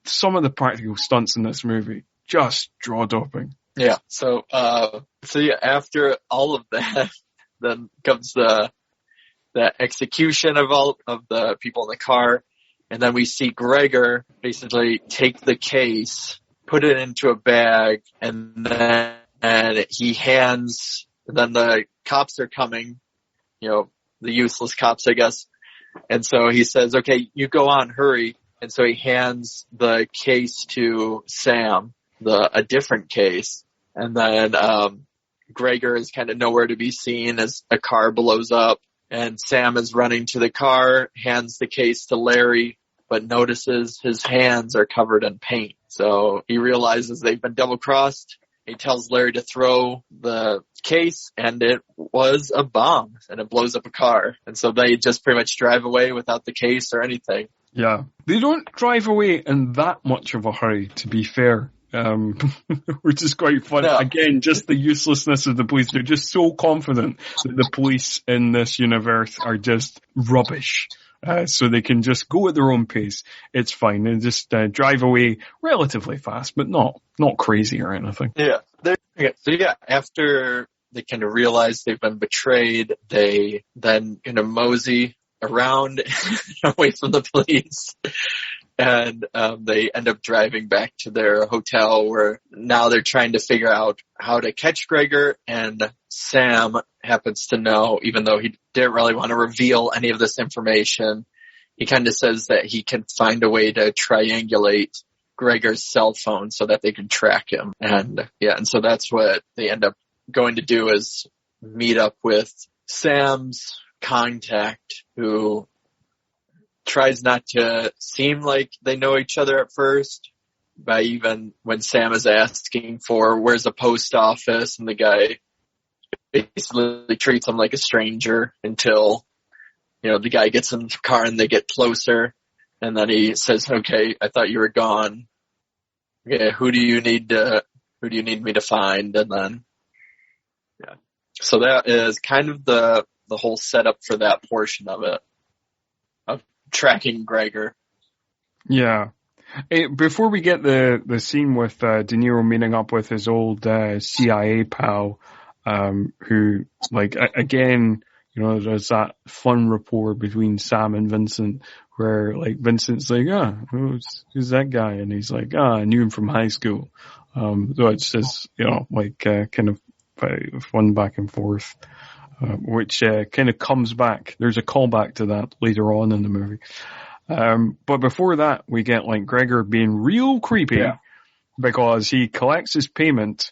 Speaker 1: some of the practical stunts in this movie, just jaw-dropping.
Speaker 2: Yeah. So after all of that, then comes the execution of all of the people in the car. And then we see Gregor basically take the case, put it into a bag, and then then the cops are coming, the useless cops, I guess. And so he says, okay, you go on, hurry. And so he hands the case to Sam, a different case. And then Gregor is kind of nowhere to be seen as a car blows up. And Sam is running to the car, hands the case to Larry, but notices his hands are covered in paint. So he realizes they've been double-crossed. He tells Larry to throw the case, and it was a bomb, and it blows up a car. And so they just pretty much drive away without the case or anything.
Speaker 1: Yeah. They don't drive away in that much of a hurry, to be fair. Which is quite fun. No. Again, just the uselessness of the police. They're just so confident that the police in this universe are just rubbish. So they can just go at their own pace. It's fine. They just drive away relatively fast, but not crazy or anything.
Speaker 2: Yeah. So after they kind of realize they've been betrayed, they then mosey around away from the police. And they end up driving back to their hotel where now they're trying to figure out how to catch Gregor. And Sam happens to know, even though he didn't really want to reveal any of this information, he kind of says that he can find a way to triangulate Gregor's cell phone so that they can track him. And so that's what they end up going to do, is meet up with Sam's contact, who tries not to seem like they know each other at first, by even when Sam is asking for where's the post office, and the guy basically treats him like a stranger until, the guy gets in the car and they get closer, and then he says, "Okay, I thought you were gone. Okay, who do you need me to find?" And then, so that is kind of the whole setup for that portion of it, of tracking Gregor.
Speaker 1: Yeah. Hey, before we get the scene with De Niro meeting up with his old CIA pal, who, like, again, there's that fun rapport between Sam and Vincent, where, like, Vincent's like, who's that guy? And he's like, I knew him from high school. So it's just, kind of fun back and forth, which kind of comes back. There's a callback to that later on in the movie. But before that, we get, like, Gregor being real creepy because he collects his payment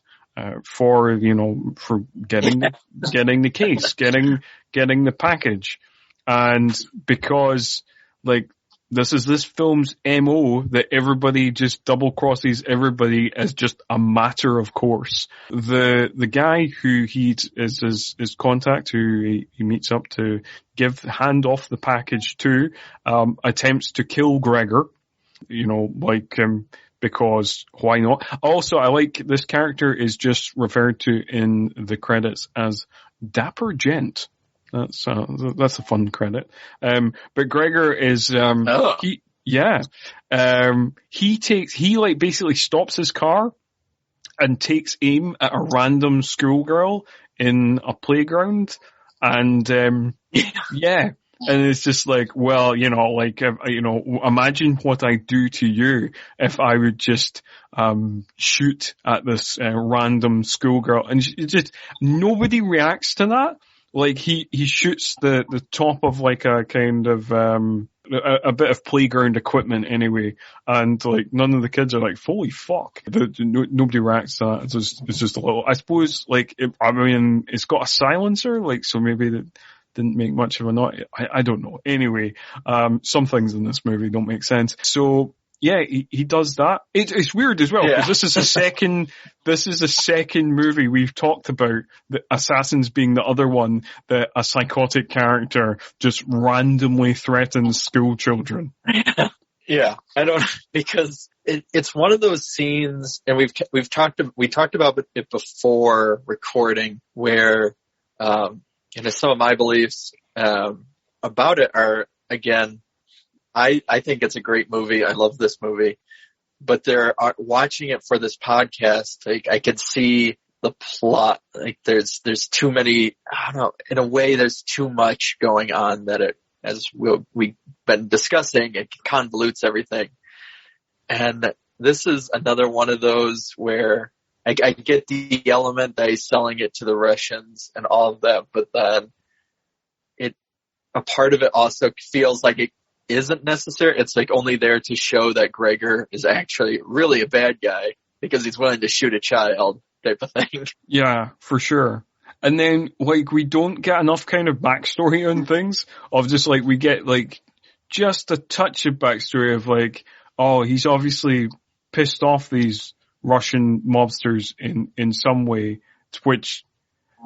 Speaker 1: for getting the case, getting the package. And because, like, this is this film's MO that everybody just double crosses everybody as just a matter of course. The guy who is his contact, who he meets up to hand off the package to, attempts to kill Gregor, because why not? Also, I like this character is just referred to in the credits as Dapper Gent. That's a fun credit. But Gregor is, he basically stops his car and takes aim at a random schoolgirl in a playground. And, and it's just like, well, imagine what I do to you if I would just, shoot at this, random schoolgirl. And nobody reacts to that. Like, he shoots the top of, like, a kind of, a bit of playground equipment anyway. And, like, none of the kids are like, holy fuck. Nobody reacts to that. It's just a little, I suppose, like, it's got a silencer, like, so maybe that didn't make much of a noise. I don't know. Anyway, some things in this movie don't make sense. So, yeah, he does that. It's weird as well, because this is the second movie we've talked about the Assassins being the other one that a psychotic character just randomly threatens school children.
Speaker 2: Yeah, because it's one of those scenes, and we talked about it before recording, where, some of my beliefs, about it are, again, I think it's a great movie. I love this movie, but watching it for this podcast, like, I could see the plot. Like, there's too many, I don't know, in a way there's too much going on that as we've been discussing, it convolutes everything. And this is another one of those where I get the element that he's selling it to the Russians and all of that, but then a part of it also feels like it isn't necessary. It's like only there to show that Gregor is actually really a bad guy because he's willing to shoot a child type of thing.
Speaker 1: Yeah, for sure. And then, like, we don't get enough kind of backstory on things of just, like, we get, like, just a touch of backstory of, like, oh, he's obviously pissed off these Russian mobsters in some way, which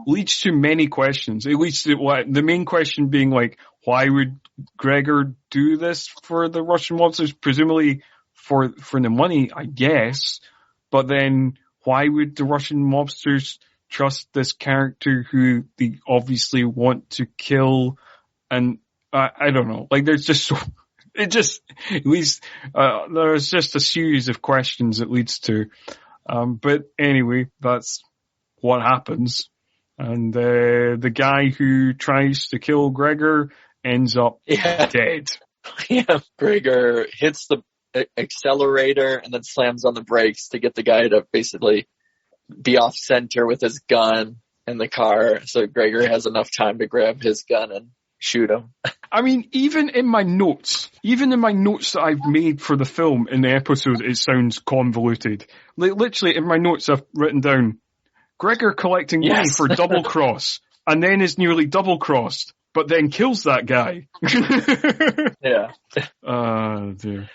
Speaker 1: leads to many questions. It leads to the main question being, like, why would Gregor do this for the Russian mobsters? Presumably for the money, I guess. But then why would the Russian mobsters trust this character who they obviously want to kill? And I don't know. Like, there's just there's just a series of questions it leads to. But anyway, that's what happens. And the guy who tries to kill Gregor ends up dead.
Speaker 2: Yeah, Gregor hits the accelerator and then slams on the brakes to get the guy to basically be off center with his gun in the car, so Gregor has enough time to grab his gun and shoot him.
Speaker 1: I mean, even in my notes that I've made for the film in the episode, it sounds convoluted. Literally, in my notes, I've written down Gregor collecting money for double cross, and then is nearly double crossed, but then kills that guy.
Speaker 2: Yeah.
Speaker 1: Dear.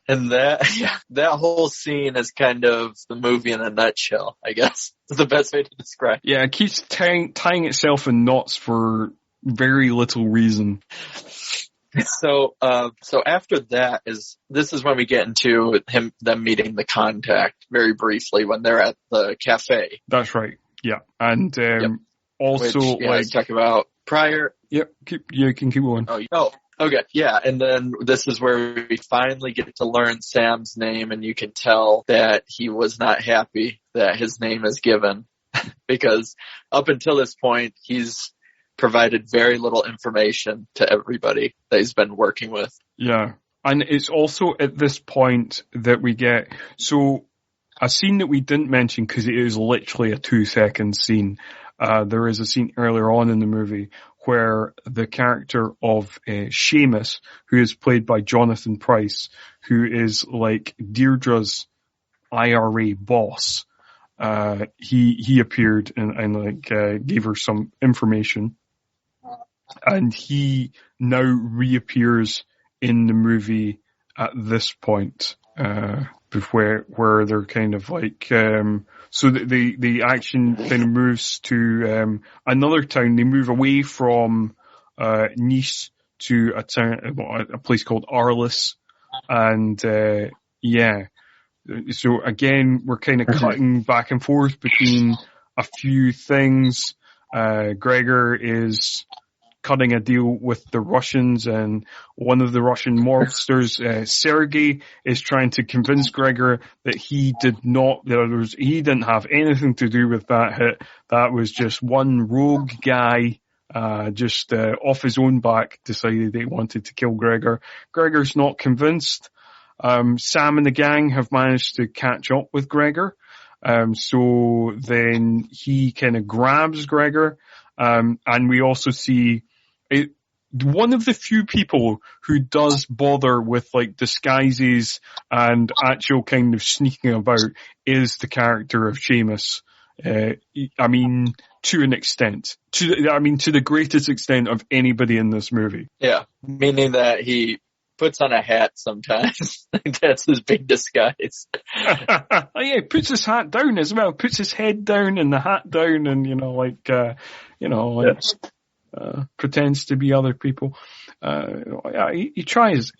Speaker 2: And that whole scene is kind of the movie in a nutshell, I guess. Is the best way to describe it.
Speaker 1: Yeah, it keeps tying itself in knots for very little reason.
Speaker 2: So after that this is when we get into them meeting the contact very briefly when they're at the cafe.
Speaker 1: That's right. Yeah. And, also,
Speaker 2: which, let's talk about prior.
Speaker 1: Yep. You can keep going.
Speaker 2: Oh, okay. Yeah. And then this is where we finally get to learn Sam's name, and you can tell that he was not happy that his name is given because up until this point, he's provided very little information to everybody that he's been working with.
Speaker 1: Yeah. And it's also at this point that we get, so a scene that we didn't mention because it is literally a 2-second scene. There is a scene earlier on in the movie where the character of Seamus, who is played by Jonathan Pryce, who is like Deirdre's IRA boss, he appeared and gave her some information. And he now reappears in the movie at this point, where they're kind of like, so the action kind of moves to, another town. They move away from, Nice to a place called Arles. And, so again, we're kind of cutting back and forth between a few things. Gregor is cutting a deal with the Russians, and one of the Russian mobsters, Sergei, is trying to convince Gregor that he didn't have anything to do with that hit. That was just one rogue guy, off his own back, decided they wanted to kill Gregor. Gregor's not convinced. Sam and the gang have managed to catch up with Gregor. So then he kind of grabs Gregor. And we also see one of the few people who does bother with like disguises and actual kind of sneaking about is the character of Seamus. I mean, to an extent, to the greatest extent of anybody in this movie.
Speaker 2: Yeah. Meaning that he puts on a hat sometimes. That's his big disguise.
Speaker 1: Yeah, puts his hat down as well, puts his head down and the hat down, and pretends to be other people. He tries.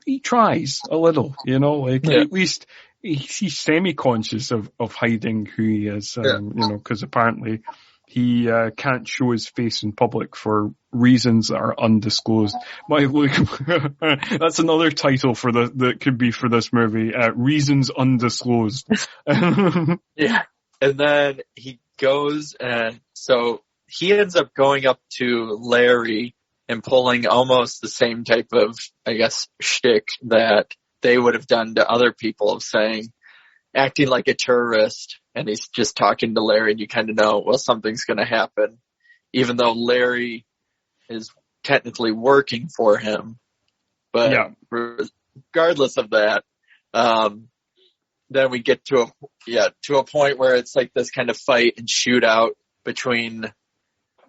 Speaker 1: He tries a little, at least he's semi-conscious of hiding who he is, because apparently he can't show his face in public for reasons that are undisclosed. That's another title that could be for this movie, Reasons Undisclosed.
Speaker 2: Yeah. And then he goes, and so he ends up going up to Larry and pulling almost the same type of, I guess, shtick that they would have done to other people, of acting like a terrorist, and he's just talking to Larry, and you kind of know, well, something's going to happen, even though Larry is technically working for him. But regardless of that, then we get to a point where it's like this kind of fight and shootout between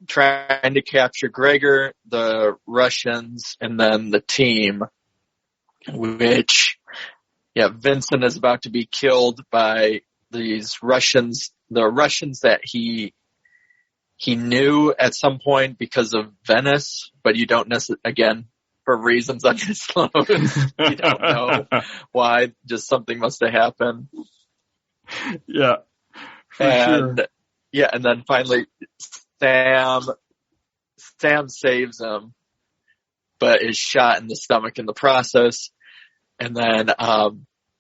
Speaker 2: trying to capture Gregor, the Russians, and then the team, which, Vincent is about to be killed by these Russians, the Russians that he knew at some point because of Venice, but you don't necessarily, again, for reasons undisclosed, you don't know why, just something must have happened.
Speaker 1: Yeah, sure.
Speaker 2: Yeah, and then finally Sam saves him, but is shot in the stomach in the process. And then,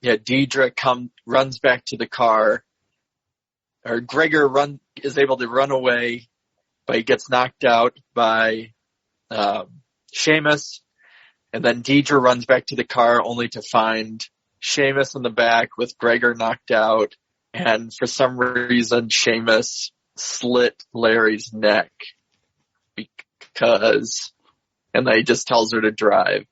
Speaker 2: Deidre runs back to the car, or Gregor is able to run away, but he gets knocked out by, Seamus. And then Deidre runs back to the car only to find, Sheamus in the back with Gregor knocked out, and for some reason Sheamus slit Larry's neck and then he just tells her to drive.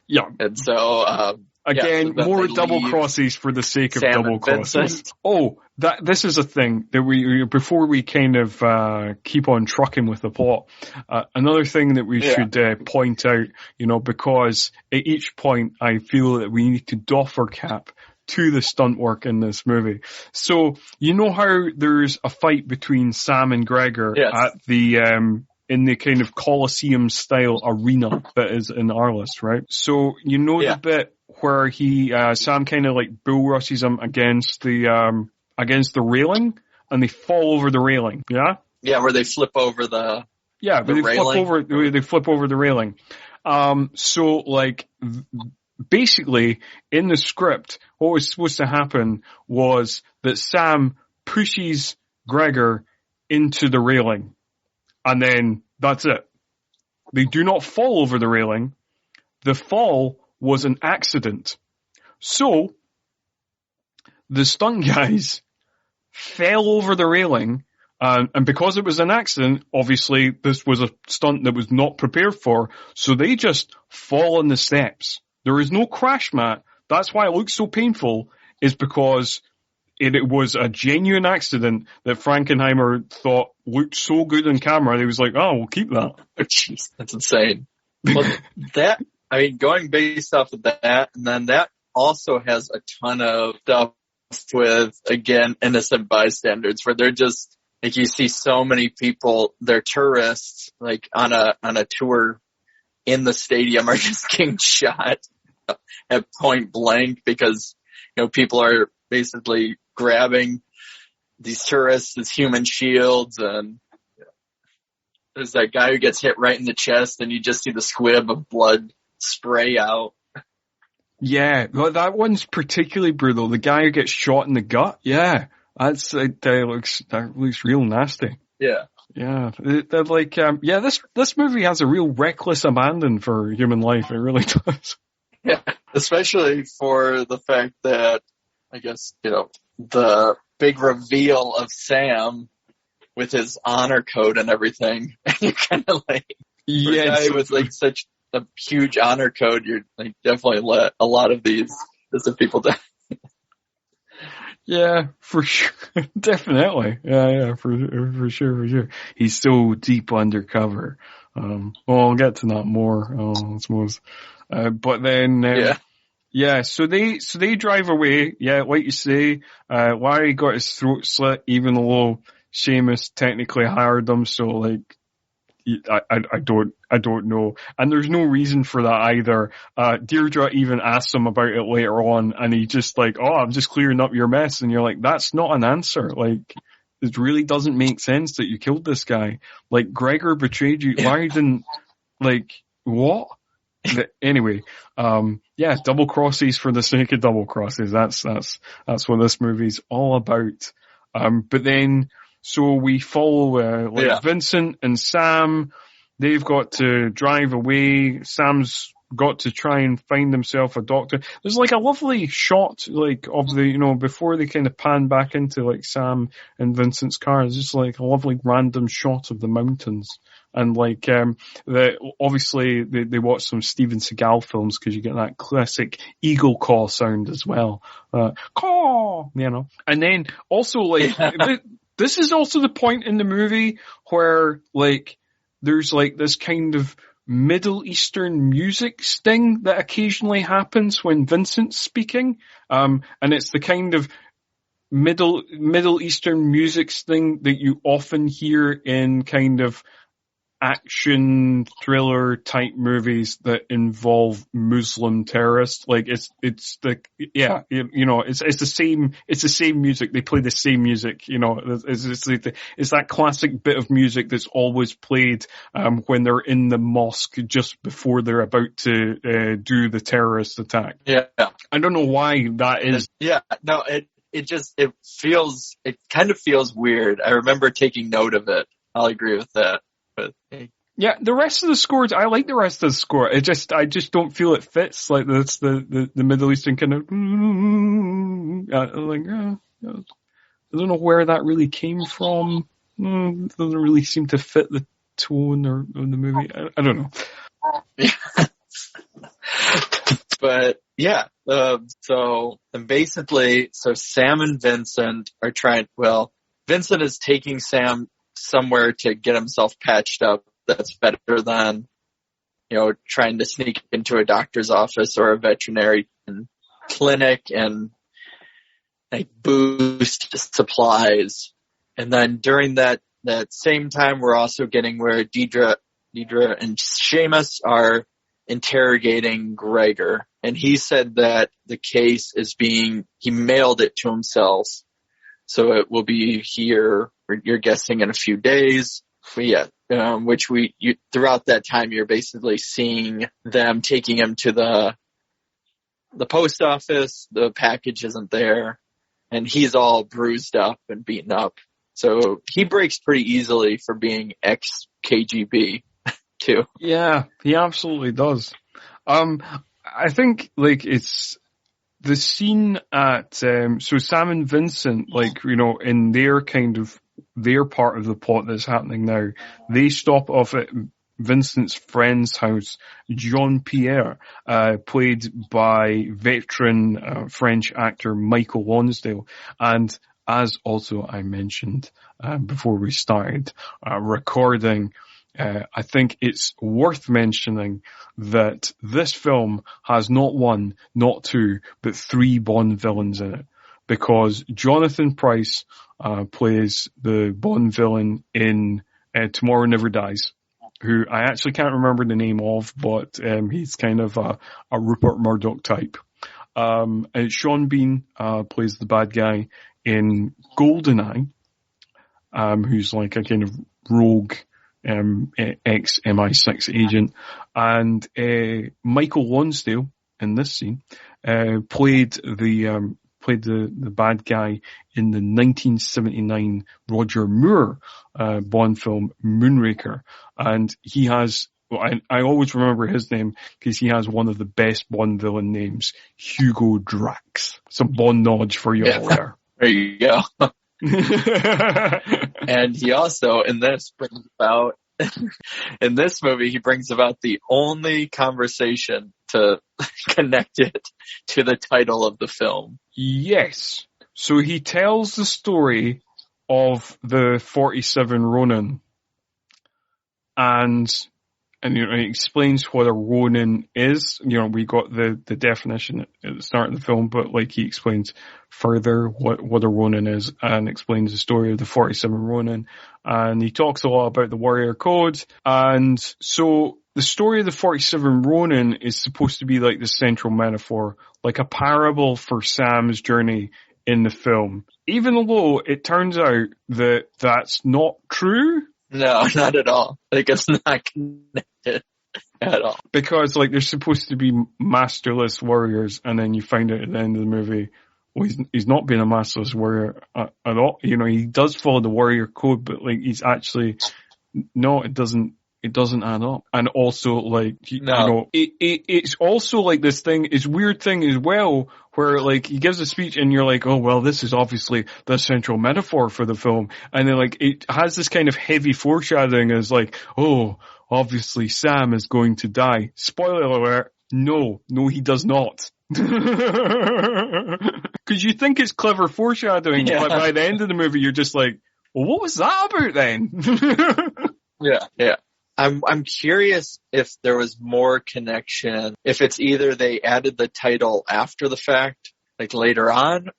Speaker 1: Yeah.
Speaker 2: And so,
Speaker 1: again,
Speaker 2: so
Speaker 1: more double crosses for the sake of
Speaker 2: Sam
Speaker 1: double crosses. Oh, this is a thing that before we kind of keep on trucking with the plot. Another thing that we should point out, because at each point I feel that we need to doff our cap to the stunt work in this movie. So you know how there's a fight between Sam and Gregor at the in the kind of Colosseum style arena that is in Arliss, right? So the bit where Sam kind of like bull rushes him against the railing, and they fall over the railing. Yeah. Yeah,
Speaker 2: where they flip over the
Speaker 1: they flip over the railing. So like basically in the script, what was supposed to happen was that Sam pushes Gregor into the railing. And then that's it. They do not fall over the railing. The fall was an accident. So, the stunt guys fell over the railing, and because it was an accident, obviously this was a stunt that was not prepared for, so they just fall on the steps. There is no crash mat. That's why it looks so painful, is because it was a genuine accident that Frankenheimer thought looked so good on camera. He was like, "Oh, we'll keep that."
Speaker 2: Jeez, that's insane. Well, going based off of that, and then that also has a ton of stuff with, again, innocent bystanders, where they're just like, you see so many people, they're tourists, like on a tour in the stadium, are just getting shot at point blank because people are basically grabbing these tourists as human shields, and there's that guy who gets hit right in the chest and you just see the squib of blood spray out.
Speaker 1: Yeah, well, that one's particularly brutal. The guy who gets shot in the gut. Yeah, that looks real nasty.
Speaker 2: Yeah.
Speaker 1: Yeah, they're like, this movie has a real reckless abandon for human life. It really does.
Speaker 2: Yeah, especially for the fact that, I guess, the big reveal of Sam with his honor code and everything. And you're kind of like, for a guy with like such a huge honor code, you're like, definitely let a lot of these people die.
Speaker 1: Yeah, for sure. Definitely. Yeah, for sure. He's so deep undercover. I'll get to that more, I suppose. But then, so they drive away. Yeah, like you say, Larry got his throat slit, even though Sheamus technically hired them. So like, I don't know. And there's no reason for that either. Deirdre even asks him about it later on, and he just like, "Oh, I'm just clearing up your mess." And you're like, that's not an answer. Like, it really doesn't make sense that you killed this guy. Like, Gregor betrayed you. Larry didn't, like, what? Anyway, double crosses for the sake of double crosses. That's what this movie's all about. But then, so we follow, Vincent and Sam. They've got to drive away. Sam's got to try and find himself a doctor. There's like a lovely shot, like, of the, before they kind of pan back into like Sam and Vincent's car. It's just like a lovely random shot of the mountains. And like, obviously they watch some Steven Seagal films because you get that classic eagle call sound as well. Caw, And then also like, this is also the point in the movie where like, there's like this kind of Middle Eastern music sting that occasionally happens when Vincent's speaking. And it's the kind of Middle Eastern music sting that you often hear in kind of action thriller type movies that involve Muslim terrorists. Like it's the same music. They play the same music, it's that classic bit of music that's always played when they're in the mosque just before they're about to do the terrorist attack.
Speaker 2: Yeah.
Speaker 1: I don't know why that is.
Speaker 2: Yeah, no, it kind of feels weird. I remember taking note of it. I'll agree with that. But
Speaker 1: Yeah, the rest of the scores, I like the rest of the score. I just don't feel it fits. Like, that's the Middle Eastern kind of, I don't know where that really came from. It doesn't really seem to fit the tone of the movie. I don't know.
Speaker 2: But yeah, so Sam and Vincent are Vincent is taking Sam somewhere to get himself patched up. That's better than, trying to sneak into a doctor's office or a veterinary clinic and like boost supplies. And then during that same time, we're also getting where Deidre and Seamus are interrogating Gregor. And he said that the case he mailed it to himself. So it will be here, you're guessing, in a few days. But yeah, throughout that time, you're basically seeing them taking him to the post office. The package isn't there, and he's all bruised up and beaten up. So he breaks pretty easily for being ex-KGB, too.
Speaker 1: Yeah, he absolutely does. I think, like, it's the scene at, so Sam and Vincent, like, in their part of the plot that's happening now, they stop off at Vincent's friend's house, Jean-Pierre, played by veteran French actor Michael Lonsdale. And as also I mentioned before we started recording, I think it's worth mentioning that this film has not one, not two, but 3 Bond villains in it. Because Jonathan Pryce plays the Bond villain in Tomorrow Never Dies, who I actually can't remember the name of, but he's kind of a Rupert Murdoch type. And Sean Bean plays the bad guy in GoldenEye, who's like a kind of rogue ex-MI6 agent. And Michael Lonsdale, in this scene, played the bad guy in the 1979 Roger Moore Bond film Moonraker. And he has, I always remember his name because he has one of the best Bond villain names, Hugo Drax. Some Bond knowledge for you all there.
Speaker 2: There you go. And he also, in this movie, he brings about the only conversation to connect it to the title of the film.
Speaker 1: Yes. So he tells the story of the 47 Ronin, and he explains what a Ronin is. We got the definition at the start of the film, but like he explains further what a Ronin is and explains the story of the 47 Ronin. And he talks a lot about the warrior code. And so the story of the 47 Ronin is supposed to be like the central metaphor, like a parable for Sam's journey in the film. Even though it turns out that that's not true.
Speaker 2: No, not at all. Like, it's not connected at all.
Speaker 1: Because, like, they're supposed to be masterless warriors, and then you find out at the end of the movie, well, he's not being a masterless warrior at all. He does follow the warrior code, but, like, he's actually, no, it doesn't add up. And also, like, it's also like this weird thing as well, where like he gives a speech and you're like, oh, well, this is obviously the central metaphor for the film. And then like it has this kind of heavy foreshadowing as like, oh, obviously Sam is going to die. Spoiler alert. No, he does not. Cause you think it's clever foreshadowing, but by the end of the movie, you're just like, well, what was that about then?
Speaker 2: Yeah. I'm curious if there was more connection, if it's either they added the title after the fact, like later on,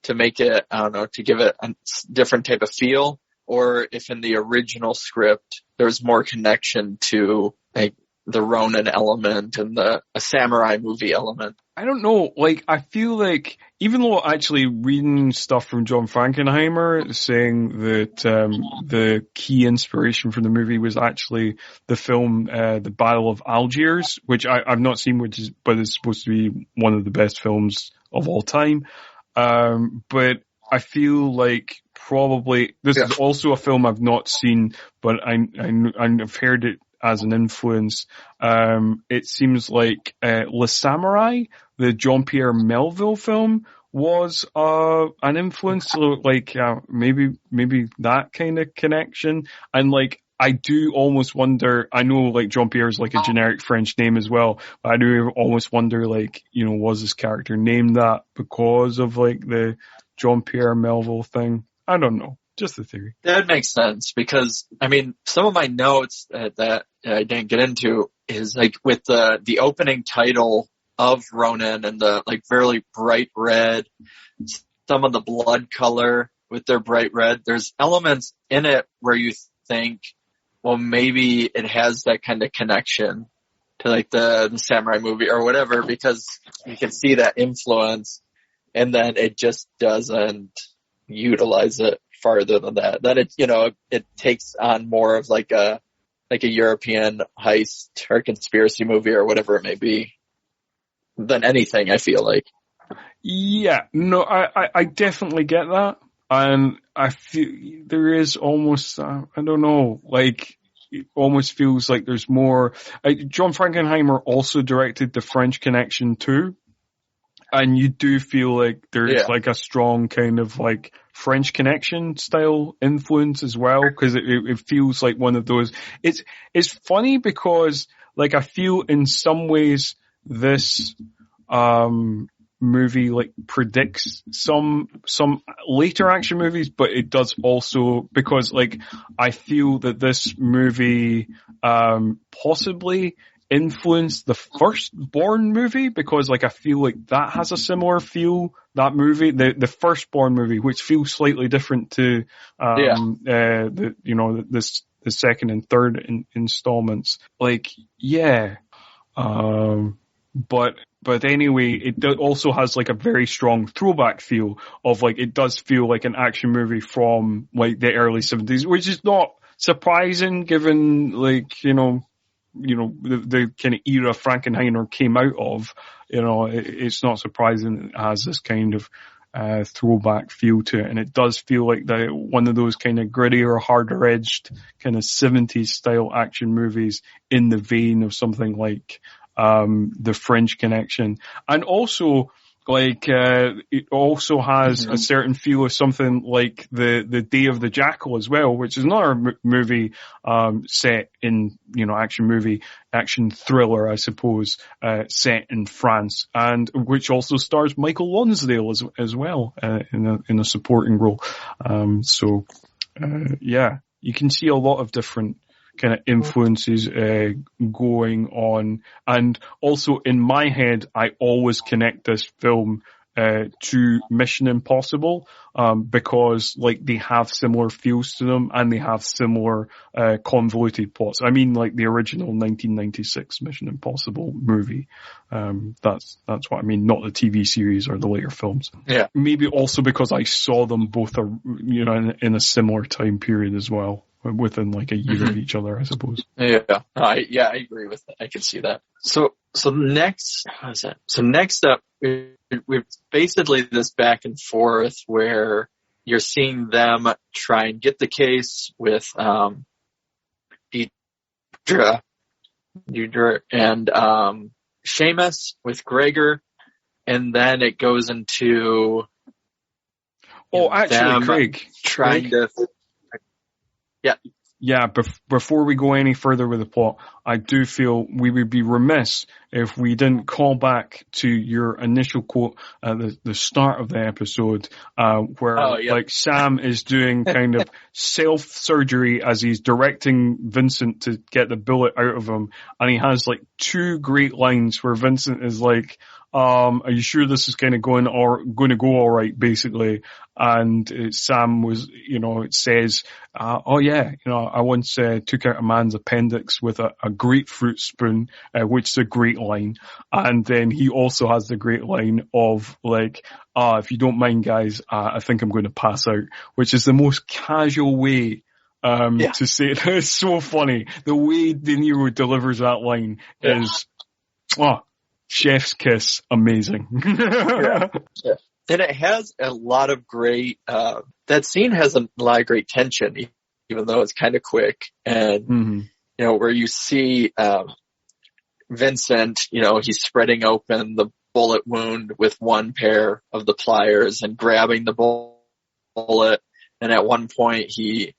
Speaker 2: to make it, I don't know, to give it a different type of feel, or if in the original script there's more connection to like the Ronin element and a samurai movie element.
Speaker 1: I don't know, like, I feel like, even though actually reading stuff from John Frankenheimer saying that the key inspiration for the movie was actually the film The Battle of Algiers, which I've not seen, but it's supposed to be one of the best films of all time. But I feel like probably this is also a film I've not seen, but I've heard it as an influence. It seems like Le Samurai, the Jean-Pierre Melville film, was an influence. So like maybe that kind of connection. And like I do almost wonder, I know like Jean-Pierre is like a generic French name as well, but I do almost wonder, like, you know, was this character named that because of like the Jean-Pierre Melville thing? I don't know. Just a theory.
Speaker 2: That makes sense because, I mean, some of my notes that I didn't get into is like with the opening title of Ronin and the like very bright red, some of the blood color with their bright red. There's elements in it where you think, well, maybe it has that kind of connection to like the samurai movie or whatever, because you can see that influence, and then it just doesn't utilize it farther than that. Then it, you know, it takes on more of like a European heist or conspiracy movie or whatever it may be than anything, I feel like.
Speaker 1: Yeah, no, I definitely get that. And I feel there is almost, I don't know, like, it almost feels like there's more. John Frankenheimer also directed The French Connection too. And you do feel like there's like a strong kind of like French Connection style influence as well, because it feels like one of those. It's funny because like I feel in some ways this movie like predicts some later action movies, but it does also, because like I feel that this movie possibly influenced the first Bourne movie, because like I feel like that has a similar feel, that movie, the first Bourne movie, which feels slightly different to the, you know, the second and third installments. Like, yeah. But anyway, it also has like a very strong throwback feel of like, it does feel like an action movie from like the early 70s, which is not surprising given like, you know, the kind of era Frankenheimer came out of. You know, it's not surprising it has this kind of throwback feel to it, and it does feel like one of those kind of grittier, harder edged kind of 70s style action movies in the vein of something like The French Connection. And also like it also has a certain feel of something like the Day of the Jackal as well, which is another movie set in, you know, action thriller, I suppose, set in France, and which also stars Michael Lonsdale as well in a supporting role. Yeah, you can see a lot of different kind of influences going on. And also in my head, I always connect this film to Mission Impossible, because like they have similar feels to them and they have similar convoluted plots. I mean, like the original 1996 Mission Impossible movie. That's what I mean, not the TV series or the later films.
Speaker 2: Yeah.
Speaker 1: Maybe also because I saw them both, you know, in a similar time period as well, within like a year of each other, I suppose.
Speaker 2: Yeah, I agree with that. I can see that. So next, how is that? So next up, we've basically this back and forth where you're seeing them try and get the case with Deidre and Seamus with Gregor, and then it goes into
Speaker 1: Craig
Speaker 2: trying to.
Speaker 1: Yeah, before we go any further with the plot, I do feel we would be remiss if we didn't call back to your initial quote at the start of the episode, where like Sam is doing kind of self-surgery as he's directing Vincent to get the bullet out of him, and he has like two great lines where Vincent is like, are you sure this is kind of going to go all right, basically? And Sam was, you know, it says, oh yeah, you know, I once took out a man's appendix with a grapefruit spoon, which is a great line. And then he also has the great line of like, if you don't mind guys, I think I'm going to pass out, which is the most casual way to say it. It's so funny. The way De Niro delivers that line is, chef's kiss, amazing.
Speaker 2: Yeah. And it has a lot of great, that scene has a lot of great tension, even though it's kind of quick. And where you see Vincent, he's spreading open the bullet wound with one pair of the pliers and grabbing the bullet. And at one point he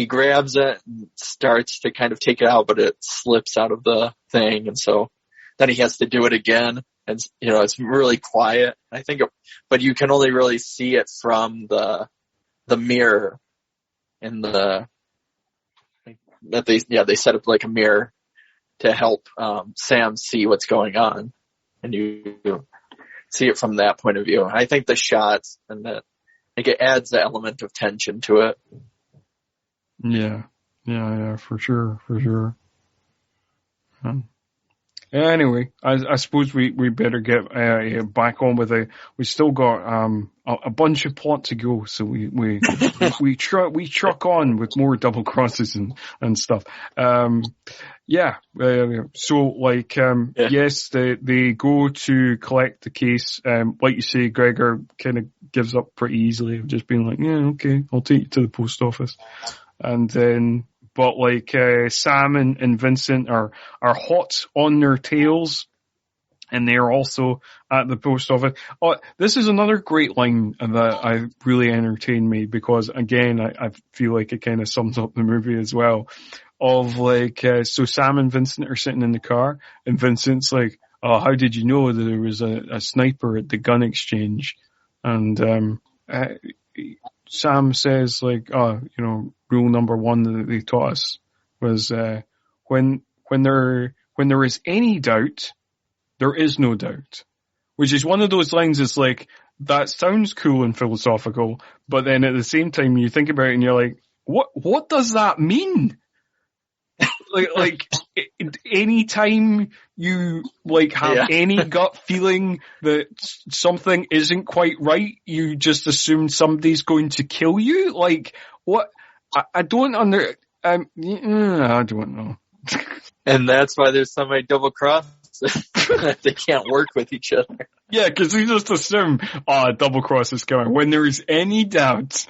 Speaker 2: grabs it and starts to kind of take it out, but it slips out of the thing. And so then he has to do it again. And, it's really quiet. But you can only really see it from the mirror in they set up like a mirror to help Sam see what's going on, and you see it from that point of view. I think the shots and it adds the element of tension to it.
Speaker 1: Yeah, for sure. Anyway, I suppose we better get back on with we still got a bunch of plot to go, so we truck on with more double crosses and stuff. Yes, they go to collect the case. Like you say, Gregor kind of gives up pretty easily, of just being like, yeah, okay, I'll take you to the post office, and then. But Sam and Vincent are hot on their tails, and they're also at the post office. Oh, this is another great line that I really entertained me, because again, I feel like it kind of sums up the movie as well. Of so Sam and Vincent are sitting in the car, and Vincent's like, "Oh, how did you know that there was a sniper at the gun exchange?" And Sam says rule number one that they taught us was when there is any doubt, there is no doubt. Which is one of those lines that's like, that sounds cool and philosophical, but then at the same time you think about it and you're like, what does that mean? like any time you have any gut feeling that something isn't quite right, you just assume somebody's going to kill you? Like, what? I don't I don't know.
Speaker 2: And that's why there's so many double crosses. They can't work with each other.
Speaker 1: Yeah, because we just assume, double cross is coming. When there is any doubt,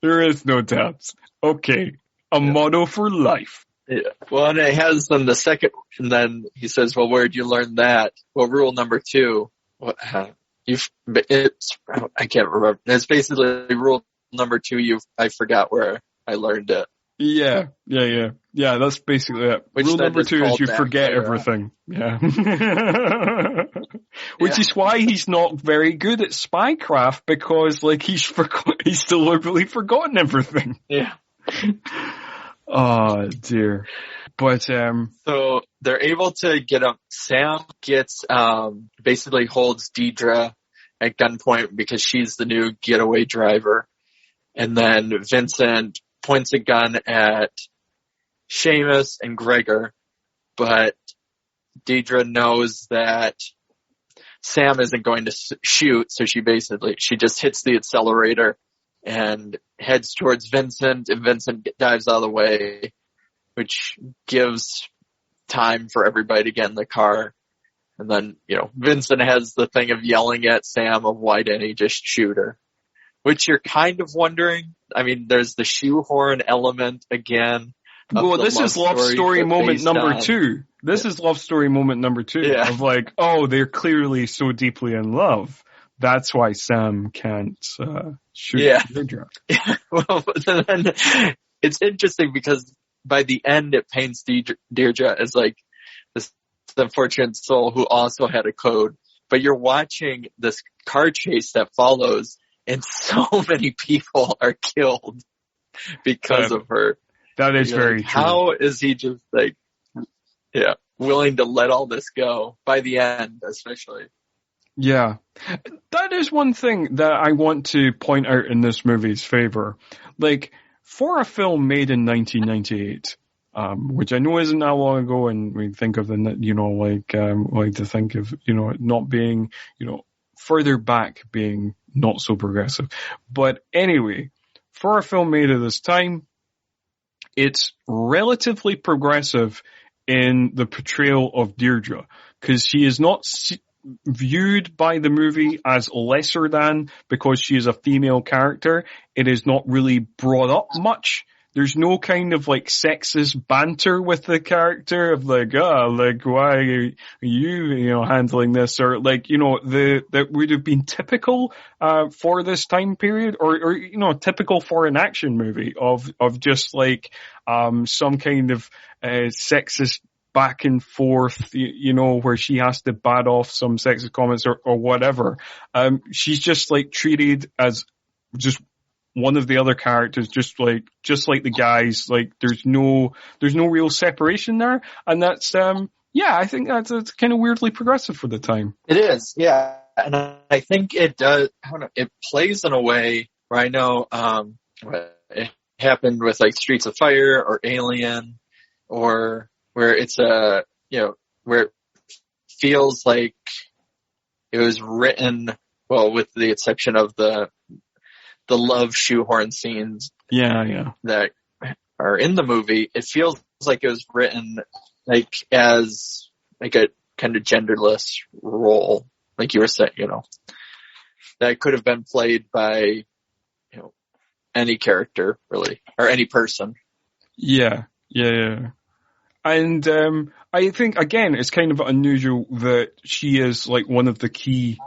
Speaker 1: there is no doubt. Okay. Motto for life.
Speaker 2: Yeah. Well, and it has then the second, and then he says, well, where'd you learn that? Well, rule number 2. I can't remember. It's basically rule number 2. I forgot where I learned it.
Speaker 1: Yeah. That's basically it. Rule number 2 is you forget everything. Yeah. Which is why he's not very good at spycraft, because he's deliberately forgotten everything.
Speaker 2: Yeah.
Speaker 1: Oh dear. But
Speaker 2: so they're able to get him. Sam gets basically holds Deidre at gunpoint because she's the new getaway driver. And then Vincent points a gun at Seamus and Gregor, but Deidre knows that Sam isn't going to shoot, so she just hits the accelerator and heads towards Vincent, and Vincent dives out of the way, which gives time for everybody to get in the car. And then, Vincent has the thing of yelling at Sam of why didn't he just shoot her? Which you're kind of wondering. I mean, there's the shoehorn element again.
Speaker 1: Well, this is love story moment number 2. This is love story moment number 2.
Speaker 2: Yeah.
Speaker 1: Of they're clearly so deeply in love. That's why Sam can't shoot Deidre.
Speaker 2: Well, then it's interesting because by the end it paints Deirdre as this unfortunate soul who also had a code. But you're watching this car chase that follows, and so many people are killed because of her.
Speaker 1: That is very true.
Speaker 2: How is he just willing to let all this go by the end, especially?
Speaker 1: Yeah. That is one thing that I want to point out in this movie's favor. For a film made in 1998, which I know isn't that long ago, and we think of to think of, not being, further back being not so progressive. But anyway, for a film made at this time, it's relatively progressive in the portrayal of Deirdre, because she is not viewed by the movie as lesser than because she is a female character. It is not really brought up much there's no kind of like sexist banter with the character of like, like why are you handling this, or like, that would have been typical, for this time period, or typical for an action movie of just like, some kind of, sexist back and forth, where she has to bat off some sexist comments or whatever. She's just like treated as just one of the other characters, just like the guys. Like there's no real separation there, and that's I think that's kind of weirdly progressive for the time.
Speaker 2: It is, yeah, and I think it does. I don't know, it plays in a way where I know it happened with like Streets of Fire or Alien, or where it's where it feels like it was written, well, with the exception of the love shoehorn scenes that are in the movie, it feels like it was written like as like a kind of genderless role, like you were saying, that could have been played by any character really, or any person.
Speaker 1: Yeah. And I think again it's kind of unusual that she is like one of the key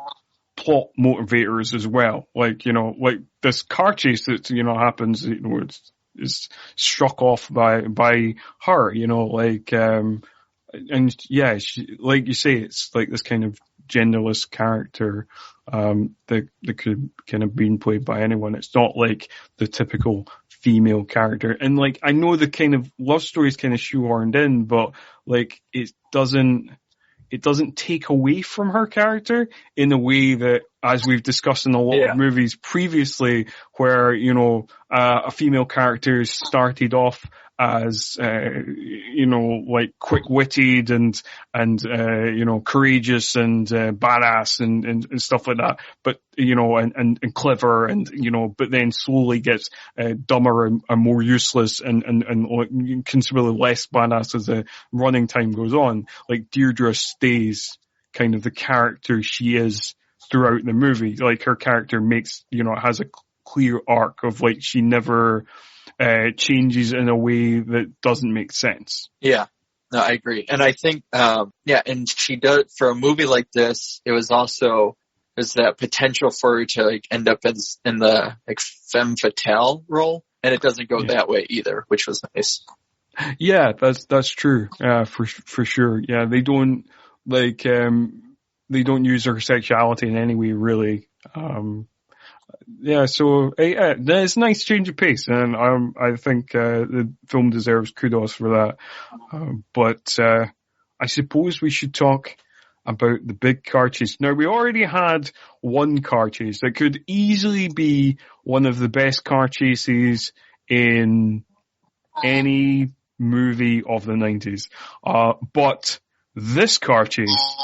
Speaker 1: plot motivators as well. Like, like this car chase that, happens, is struck off by her, like, and yeah, she, like you say, it's like this kind of genderless character, that could kind of been played by anyone. It's not like the typical female character. And like, I know the kind of love story is kind of shoehorned in, but like, it doesn't take away from her character in a way that, as we've discussed in a lot of movies previously, where, a female character started off as, like quick-witted and courageous and, badass and stuff like that. But, and clever and, but then slowly gets, dumber and more useless and considerably less badass as the running time goes on. Like Deirdre stays kind of the character she is throughout the movie. Like her character has a clear arc of like, she never, changes in a way that doesn't make sense. Yeah,
Speaker 2: no, I agree. And I think, and she does, for a movie like this, it was that potential for her to like end up in the like femme fatale role, and it doesn't go that way either, which was nice.
Speaker 1: Yeah, that's true. For sure. Yeah, they don't use her sexuality in any way really. So it's a nice change of pace, and I think the film deserves kudos for that. But I suppose we should talk about the big car chase. Now, we already had one car chase that could easily be one of the best car chases in any movie of the 90s. But this car chase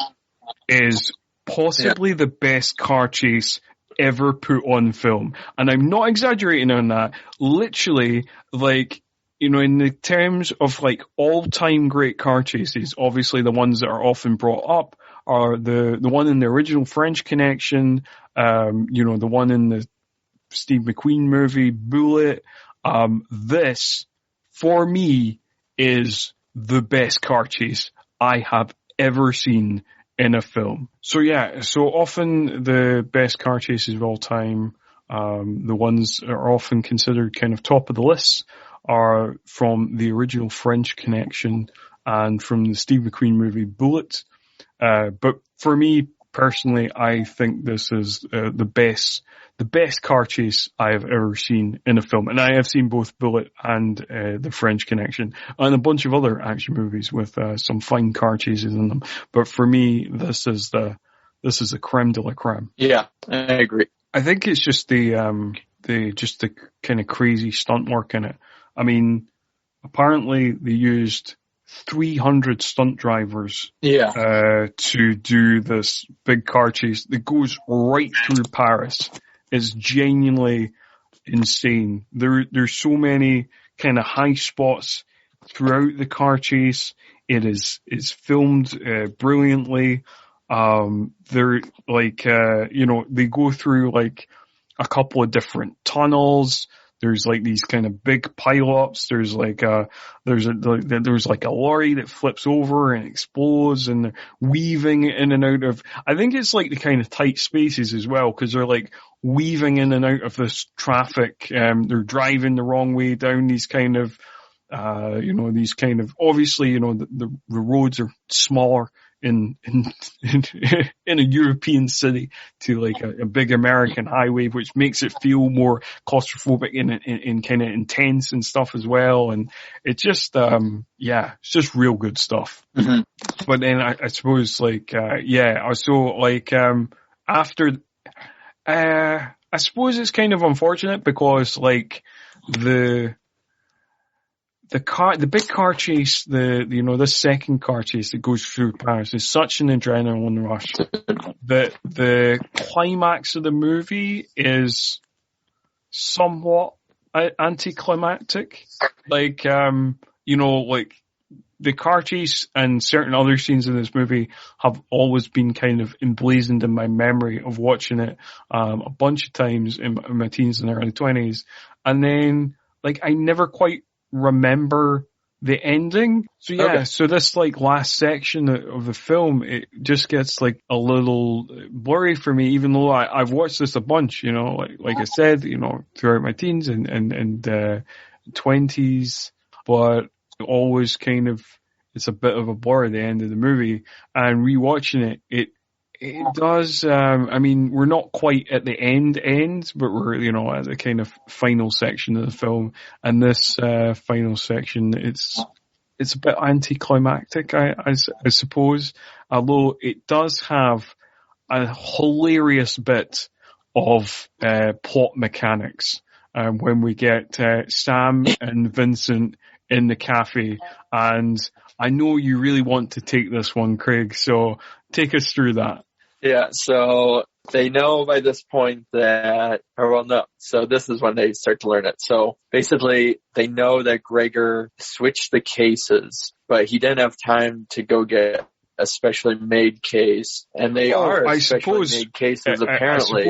Speaker 1: is possibly the best car chase ever put on film. And I'm not exaggerating on that. Literally, like, in the terms of like all-time great car chases, obviously the ones that are often brought up are the one in the original French Connection, the one in the Steve McQueen movie, Bullet. This, for me, is the best car chase I have ever seen in a film. So often the best car chases of all time, the ones that are often considered kind of top of the list, are from the original French Connection and from the Steve McQueen movie Bullet. But for me personally, I think this is the best car chase I have ever seen in a film. And I have seen both Bullet and the French Connection and a bunch of other action movies with some fine car chases in them. But for me, this is the creme de la creme.
Speaker 2: Yeah, I agree.
Speaker 1: I think it's just the kind of crazy stunt work in it. I mean, apparently they used 300 stunt drivers to do this big car chase that goes right through Paris. It's genuinely insane. There's so many kind of high spots throughout the car chase. It's filmed brilliantly. They're like they go through like a couple of different tunnels. There's like these kind of big pileups. There's like there's like a lorry that flips over and explodes, and they're weaving in and out of. I think it's like the kind of tight spaces as well, because they're like weaving in and out of this traffic. They're driving the wrong way down these kind of, these kind of, obviously, the roads are smaller in a European city to like a big American highway, which makes it feel more claustrophobic and kind of intense and stuff as well. And it's just, it's just real good stuff.
Speaker 2: Mm-hmm.
Speaker 1: But then I suppose after, I suppose it's kind of unfortunate because like the big car chase, this second car chase that goes through Paris is such an adrenaline rush that the climax of the movie is somewhat anticlimactic. Like, the car chase and certain other scenes in this movie have always been kind of emblazoned in my memory of watching it, a bunch of times in my teens and early 20s. And then, like, I never quite remember the ending. So yeah, okay. So this like last section of the film, it just gets like a little blurry for me, even though I've watched this a bunch, like I said, throughout my teens and 20s, but always kind of, it's a bit of a blur at the end of the movie, and rewatching it does, we're not quite at the end, but we're, at the kind of final section of the film. And this, final section, it's a bit anticlimactic, I suppose. Although it does have a hilarious bit of, plot mechanics, when we get, Sam and Vincent in the cafe. And I know you really want to take this one, Craig, so take us through that.
Speaker 2: Yeah, so they know by this point so this is when they start to learn it. So basically, they know that Gregor switched the cases, but he didn't have time to go get a specially made case, and they made cases apparently.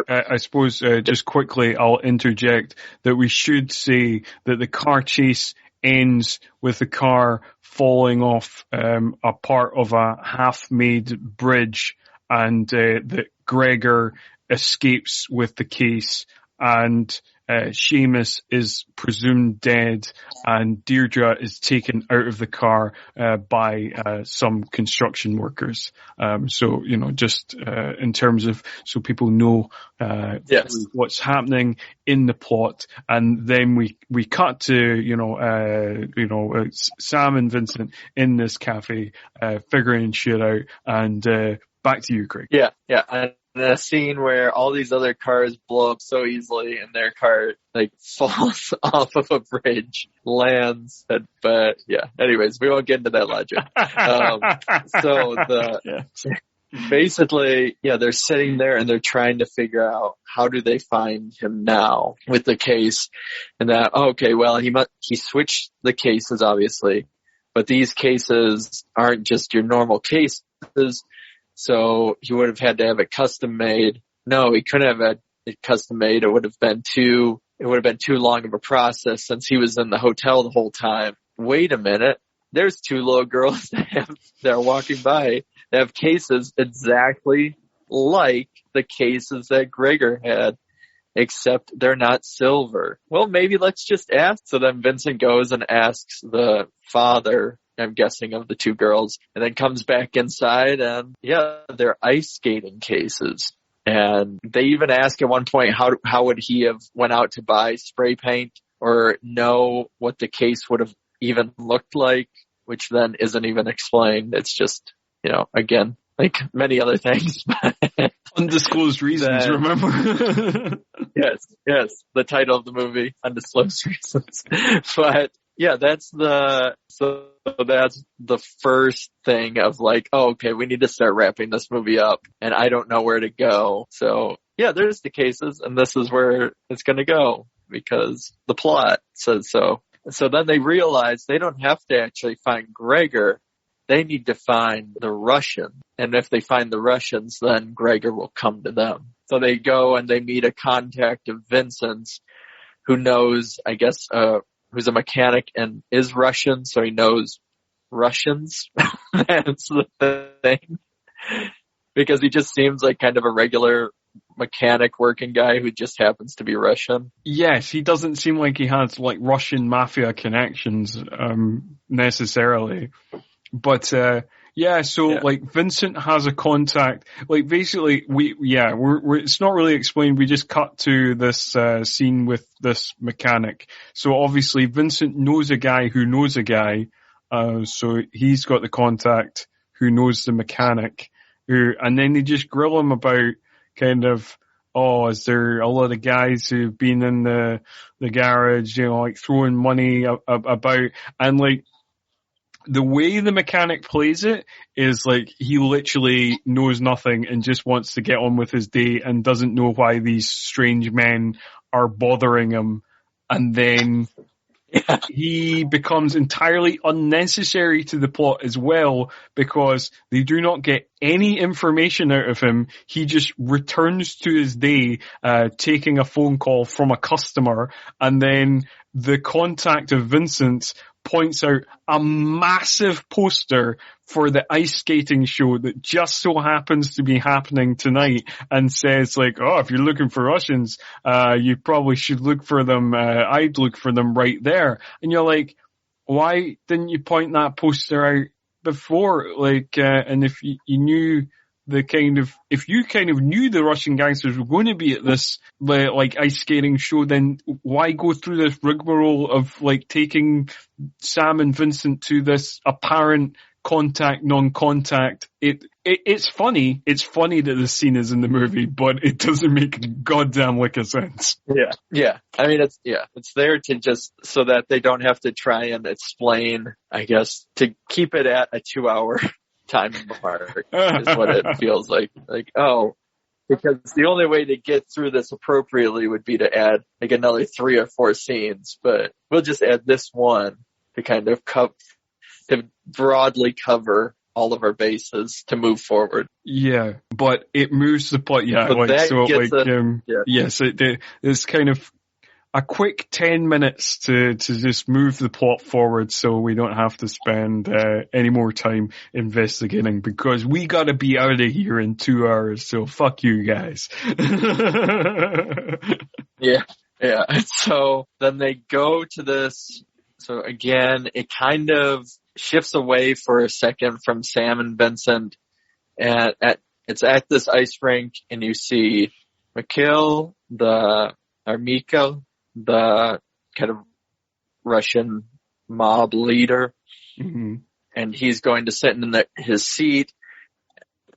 Speaker 1: I suppose, just quickly, I'll interject that we should say that the car chase ends with the car falling off a part of a half-made bridge, and that Gregor escapes with the case, and Seamus is presumed dead, and Deirdre is taken out of the car by some construction workers. So, just in terms of, so people know what's happening in the plot. And then we cut to, Sam and Vincent in this cafe figuring shit out, and back to you, Craig.
Speaker 2: Yeah. And a scene where all these other cars blow up so easily, and their car like falls off of a bridge, lands. But yeah, anyways, we won't get into that logic. Basically, they're sitting there and they're trying to figure out how do they find him now with the case, and that he switched the cases obviously, but these cases aren't just your normal cases. So he would have had to have it custom made. No, he couldn't have had it custom made. It would have been too long of a process since he was in the hotel the whole time. Wait a minute. There's two little girls that are walking by that have cases exactly like the cases that Gregor had, except they're not silver. Well, maybe let's just ask. So then Vincent goes and asks the father, I'm guessing, of the two girls, and then comes back inside, and they're ice skating cases. And they even ask at one point, how would he have went out to buy spray paint or know what the case would have even looked like, which then isn't even explained. It's just, again, like many other things.
Speaker 1: Undisclosed reasons, remember?
Speaker 2: Yes, the title of the movie, Undisclosed Reasons. But yeah, that's the first thing of like, we need to start wrapping this movie up, and I don't know where to go. So yeah, there's the cases, and this is where it's going to go because the plot says so. So then they realize they don't have to actually find Gregor. They need to find the Russian. And if they find the Russians, then Gregor will come to them. So they go and they meet a contact of Vincent's who knows, I guess, who's a mechanic and is Russian, so he knows Russians. That's the thing. Because he just seems like kind of a regular mechanic working guy who just happens to be Russian.
Speaker 1: Yes, he doesn't seem like he has like Russian mafia connections necessarily. But like Vincent has a contact. Like basically, we're it's not really explained. We just cut to this scene with this mechanic. So obviously Vincent knows a guy who knows a guy. So he's got the contact who knows the mechanic. And then they just grill him about kind of, is there a lot of guys who've been in the garage, like throwing money about, and like the way the mechanic plays it is like he literally knows nothing and just wants to get on with his day and doesn't know why these strange men are bothering him. And then he becomes entirely unnecessary to the plot as well because they do not get any information out of him. He just returns to his day, taking a phone call from a customer, and then the contact of Vincent points out a massive poster for the ice skating show that just so happens to be happening tonight and says like, if you're looking for Russians, you probably should look for them. I'd look for them right there. And you're like, why didn't you point that poster out before? Like, and if you knew if you knew the Russian gangsters were going to be at this, like, ice skating show, then why go through this rigmarole of, like, taking Sam and Vincent to this apparent contact, non-contact? It's funny. It's funny that this scene is in the movie, but it doesn't make a goddamn lick of sense.
Speaker 2: Yeah. I mean, it's there to just, so that they don't have to try and explain, I guess, to keep it at a 2-hour time mark is what it feels like. Like, because the only way to get through this appropriately would be to add like another 3 or 4 scenes, but we'll just add this one to kind of to broadly cover all of our bases to move forward.
Speaker 1: Yeah, but it moves the plot. Yes, it's kind of a quick 10 minutes to just move the plot forward so we don't have to spend any more time investigating because we gotta be out of here in 2 hours, so fuck you guys.
Speaker 2: Yeah. So then they go to this, so again, it kind of shifts away for a second from Sam and Vincent, and it's at this ice rink, and you see Mikhail, the kind of Russian mob leader, and he's going to sit in his seat,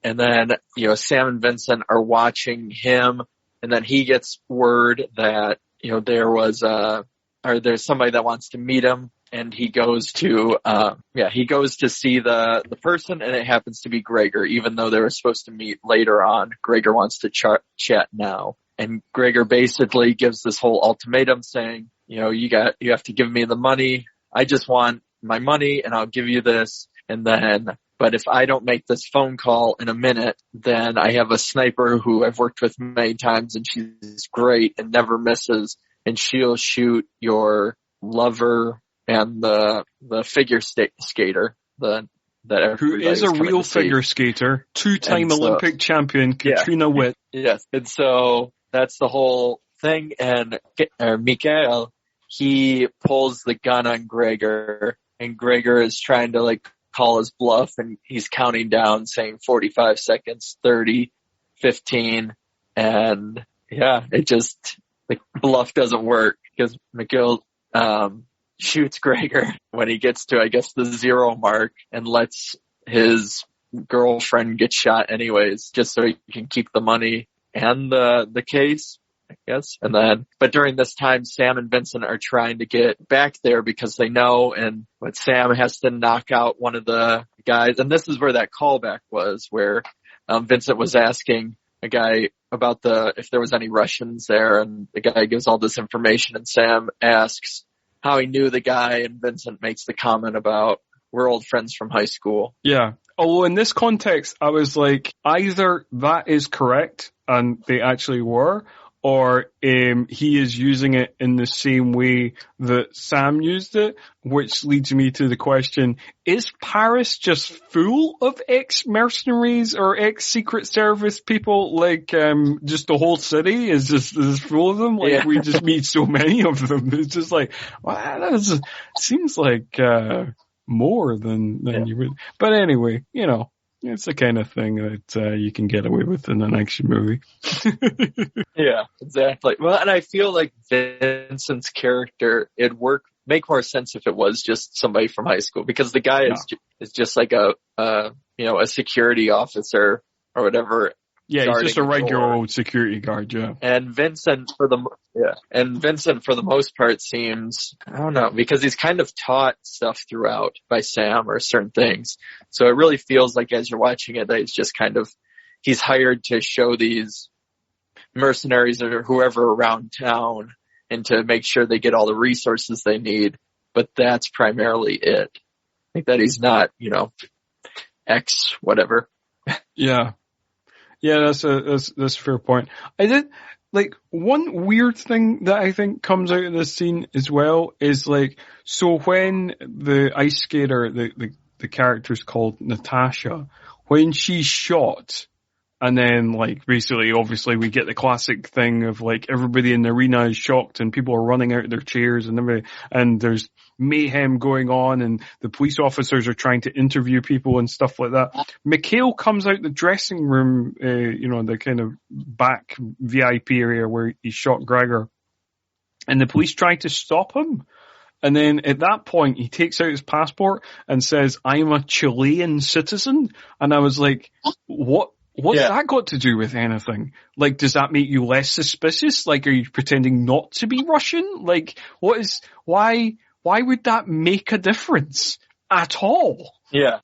Speaker 2: and then, Sam and Vincent are watching him, and then he gets word that, there's somebody that wants to meet him, and he goes to see the person, and it happens to be Gregor, even though they were supposed to meet later on. Gregor wants to chat now. And Gregor basically gives this whole ultimatum saying, you have to give me the money. I just want my money and I'll give you this. But if I don't make this phone call in a minute, then I have a sniper who I've worked with many times and she's great and never misses. And she'll shoot your lover and the figure skater, who
Speaker 1: is a real figure skater, 2-time Olympic champion, Katrina Witt.
Speaker 2: Yes. And so that's the whole thing. And Mikhail, he pulls the gun on Gregor, and Gregor is trying to like call his bluff, and he's counting down saying 45 seconds, 30, 15. And it just, the bluff doesn't work because Mikhail, shoots Gregor when he gets to, I guess, the 0 mark and lets his girlfriend get shot anyways, just so he can keep the money and the case, I guess. But during this time, Sam and Vincent are trying to get back there because they know, but Sam has to knock out one of the guys. And this is where that callback was, where Vincent was asking a guy about if there was any Russians there, and the guy gives all this information, and Sam asks how he knew the guy, and Vincent makes the comment about, we're old friends from high school.
Speaker 1: Yeah. Although in this context, I was like, either that is correct, and they actually were, or he is using it in the same way that Sam used it, which leads me to the question, is Paris just full of ex-mercenaries or ex-Secret Service people? Like, just the whole city is full of them? Like, we just meet so many of them. It's just like, wow, that seems like, more than you would. But anyway, it's the kind of thing that you can get away with in an action movie.
Speaker 2: Yeah, exactly. Well, and I feel like Vincent's character, it'd make more sense if it was just somebody from high school, because the guy is just like a security officer or whatever.
Speaker 1: Yeah, he's just a regular old security guard, yeah.
Speaker 2: And Vincent, for the most part, seems, I don't know, because he's kind of taught stuff throughout by Sam or certain things. So it really feels like as you're watching it, that it's just kind of, he's hired to show these mercenaries or whoever around town and to make sure they get all the resources they need. But that's primarily it. I think that he's not, X whatever.
Speaker 1: Yeah. Yeah, that's a fair point. I did, like, one weird thing that I think comes out of this scene as well is, like, so when the ice skater, the character's called Natasha, when she's shot, and then, like, basically, obviously, we get the classic thing of, like, everybody in the arena is shocked and people are running out of their chairs and everything, and there's mayhem going on and the police officers are trying to interview people and stuff like that. Mikhail comes out the dressing room, the kind of back VIP area where he shot Gregor, and the police try to stop him. And then at that point, he takes out his passport and says, "I'm a Chilean citizen." And I was like, What's that got to do with anything? Like, does that make you less suspicious? Like, are you pretending not to be Russian? Like, why would that make a difference at all?
Speaker 2: Yeah.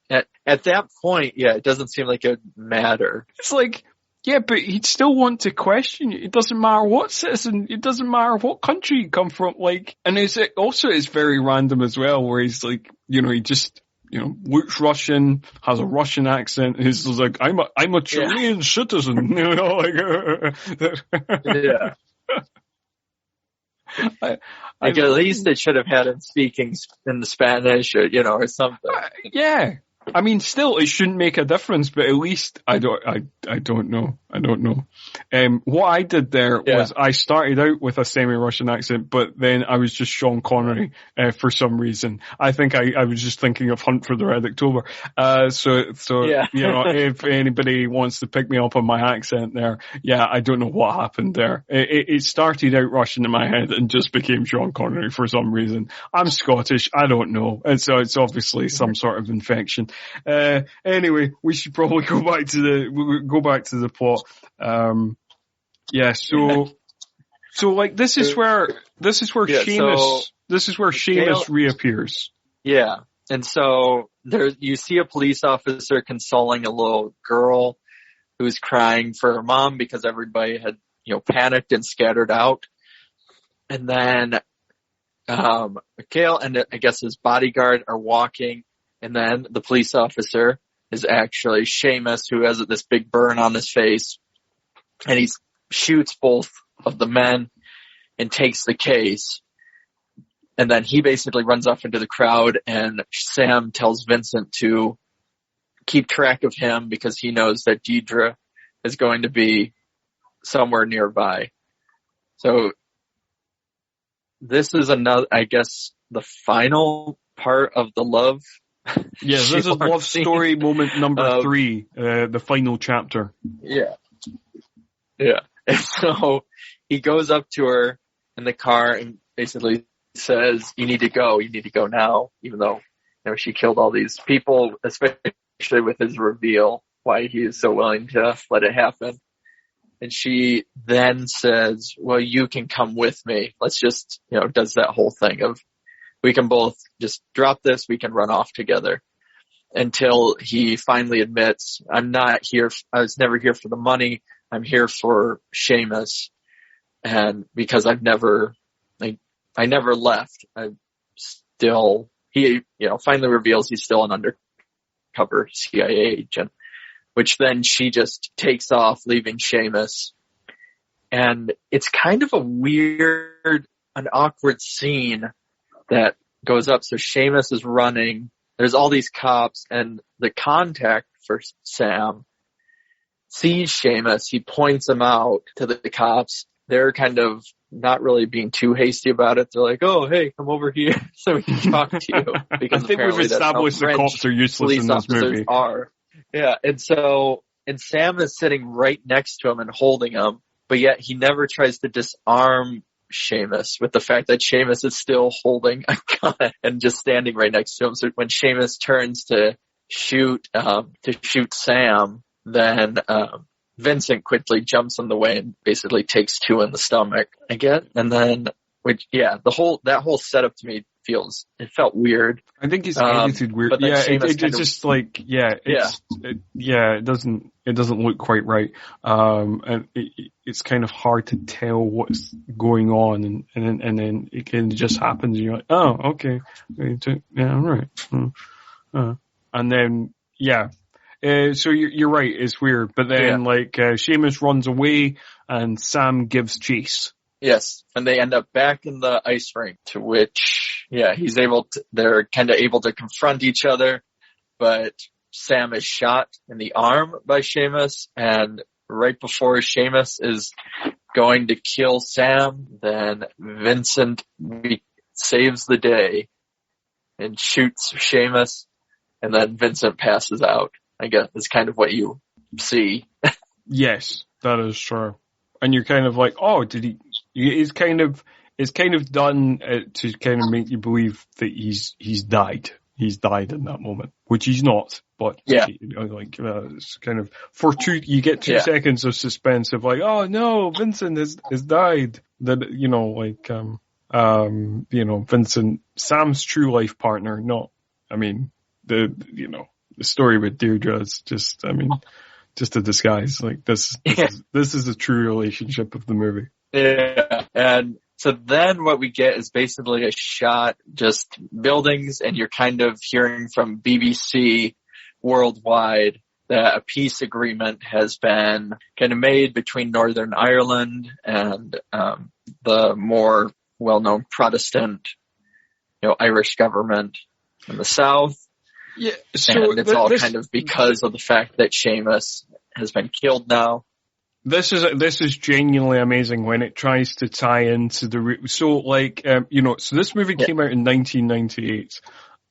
Speaker 2: At that point, it doesn't seem like it would matter.
Speaker 1: It's like, yeah, but he'd still want to question you. It doesn't matter what citizen, it doesn't matter what country you come from. Like, and it's very random as well, where he's like, he just, looks Russian, has a Russian accent. He's like, I'm a Chilean citizen.
Speaker 2: Yeah. At least it should have had him speaking in the Spanish, or something.
Speaker 1: Yeah. I mean, still, it shouldn't make a difference, but at least I don't know. What I did there was I started out with a semi-Russian accent, but then I was just Sean Connery, for some reason. I think I was just thinking of Hunt for the Red October. If anybody wants to pick me up on my accent there, I don't know what happened there. It started out Russian in my head and just became Sean Connery for some reason. I'm Scottish. I don't know. And so it's obviously some sort of infection. Anyway, we should probably go back to the plot. So like this is where Seamus reappears.
Speaker 2: Yeah. And so you see a police officer consoling a little girl who's crying for her mom because everybody had, panicked and scattered out. And then, Mikhail and I guess his bodyguard are walking. And then the police officer is actually Seamus, who has this big burn on his face. And he shoots both of the men and takes the case. And then he basically runs off into the crowd, and Sam tells Vincent to keep track of him because he knows that Deidre is going to be somewhere nearby. So this is the final part of the love.
Speaker 1: Yeah, this is love story moment number 3, the final chapter.
Speaker 2: Yeah. And so he goes up to her in the car and basically says, you need to go now, even though, she killed all these people, especially with his reveal, why he is so willing to let it happen. And she then says, well, you can come with me. Let's just, does that whole thing of, we can both just drop this, we can run off together, until he finally admits, I'm not here, I was never here for the money, I'm here for Seamus. And because I never left, he finally reveals he's still an undercover CIA agent, which then she just takes off, leaving Seamus. And it's kind of a weird, an awkward scene that goes up. So Seamus is running. There's all these cops, and the contact for Sam sees Seamus. He points him out to the cops. They're kind of not really being too hasty about it. They're like, "Oh, hey, come over here so we can talk to you." Because
Speaker 1: I think we've established the cops are useless in this movie.
Speaker 2: Yeah, and Sam is sitting right next to him and holding him, but yet he never tries to disarm Seamus with the fact that Seamus is still holding a gun and just standing right next to him. So when Seamus turns to shoot Sam, then Vincent quickly jumps in the way and basically takes two in the stomach again. And then, that whole setup to me felt weird.
Speaker 1: I think it's edited weird. Yeah, it's just like, it doesn't look quite right. And it's kind of hard to tell what's going on, and then it kind of just happens and you're like, oh, okay. Yeah, all right. And then, so you're right, it's weird. But then, Seamus runs away and Sam gives chase.
Speaker 2: Yes, and they end up back in the ice rink, to which, they're kind of able to confront each other, but Sam is shot in the arm by Seamus, and right before Seamus is going to kill Sam, then Vincent saves the day and shoots Seamus, and then Vincent passes out. I guess is kind of what you see. Yes,
Speaker 1: that is true. And you're kind of like, oh, did he? It's kind of done to kind of make you believe that he's died. He's died in that moment, which he's not. But it's kind of you get 2 seconds of suspense of like, oh no, Vincent has died. That Vincent, Sam's true life partner. The story with Deirdre is just a disguise. Like this is a true relationship of the movie.
Speaker 2: Yeah, and so then what we get is basically a shot, just buildings, and you're kind of hearing from BBC worldwide that a peace agreement has been kind of made between Northern Ireland and the more well-known Protestant, Irish government in the south.
Speaker 1: Yeah,
Speaker 2: so and it's all kind of because of the fact that Seamus has been killed now.
Speaker 1: This is genuinely amazing when it tries to tie into so this movie came out in 1998,